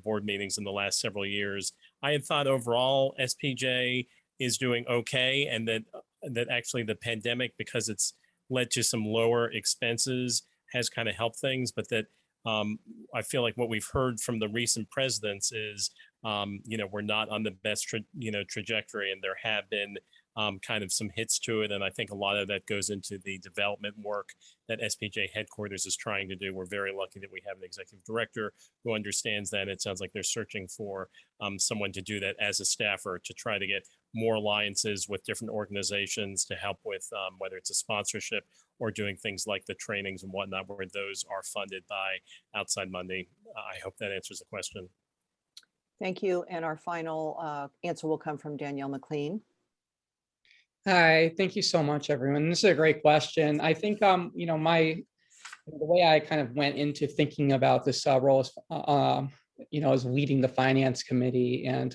board meetings in the last several years. I had thought overall SPJ is doing okay, and that actually the pandemic, because it's led to some lower expenses, has kind of helped things, but that I feel like what we've heard from the recent presidents is, we're not on the best, trajectory, and there have been kind of some hits to it. And I think a lot of that goes into the development work that SPJ headquarters is trying to do. We're very lucky that we have an executive director who understands that. It sounds like they're searching for someone to do that as a staffer, to try to get more alliances with different organizations to help with whether it's a sponsorship or doing things like the trainings and whatnot, where those are funded by outside money. I hope that answers the question. Thank you. And our final answer will come from Danielle Mclean. Hi, thank you so much, everyone. This is a great question. I think, the way I kind of went into thinking about this role is, as leading the finance committee and,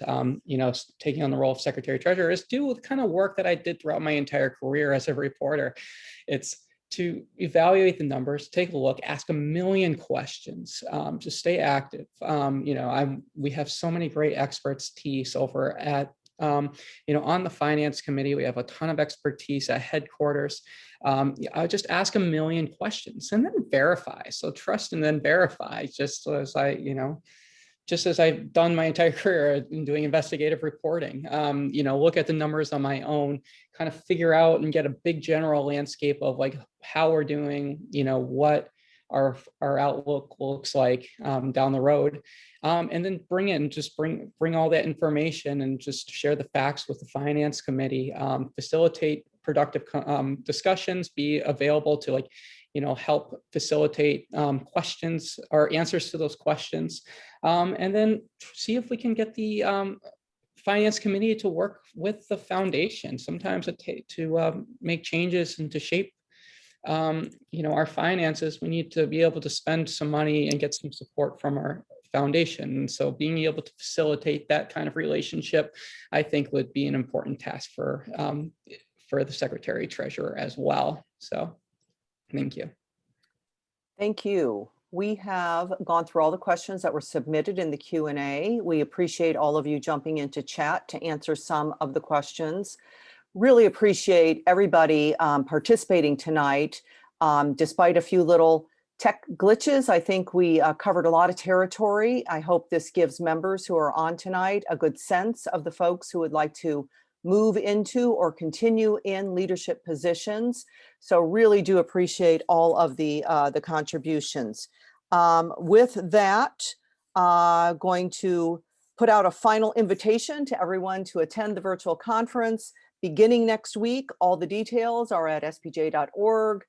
taking on the role of secretary treasurer, is due with kind of work that I did throughout my entire career as a reporter. It's to evaluate the numbers, take a look, ask a million questions, just stay active. We have so many great expertise over at On the finance committee, we have a ton of expertise at headquarters. I would just ask a million questions and then verify. So trust and then verify, just as I've done my entire career in doing investigative reporting. Look at the numbers on my own, kind of figure out and get a big general landscape of like how we're doing, what our outlook looks like down the road, and then bring all that information and just share the facts with the finance committee, facilitate productive discussions, be available to help facilitate questions or answers to those questions, and then see if we can get the finance committee to work with the foundation. Sometimes to make changes and to shape our finances, we need to be able to spend some money and get some support from our foundation. And so being able to facilitate that kind of relationship, I think would be an important task for the Secretary Treasurer as well. So thank you. Thank you. We have gone through all the questions that were submitted in the Q&A. We appreciate all of you jumping into chat to answer some of the questions. Really appreciate everybody participating tonight. Despite a few little tech glitches, I think we covered a lot of territory. I hope this gives members who are on tonight a good sense of the folks who would like to move into or continue in leadership positions. So really do appreciate all of the contributions. With that, going to put out a final invitation to everyone to attend the virtual conference beginning next week. All the details are at spj.org.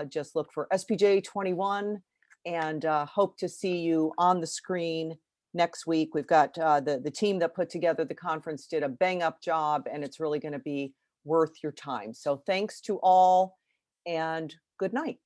Just look for SPJ 21 and hope to see you on the screen next week. We've got the team that put together the conference did a bang up job, and it's really going to be worth your time. So thanks to all and good night.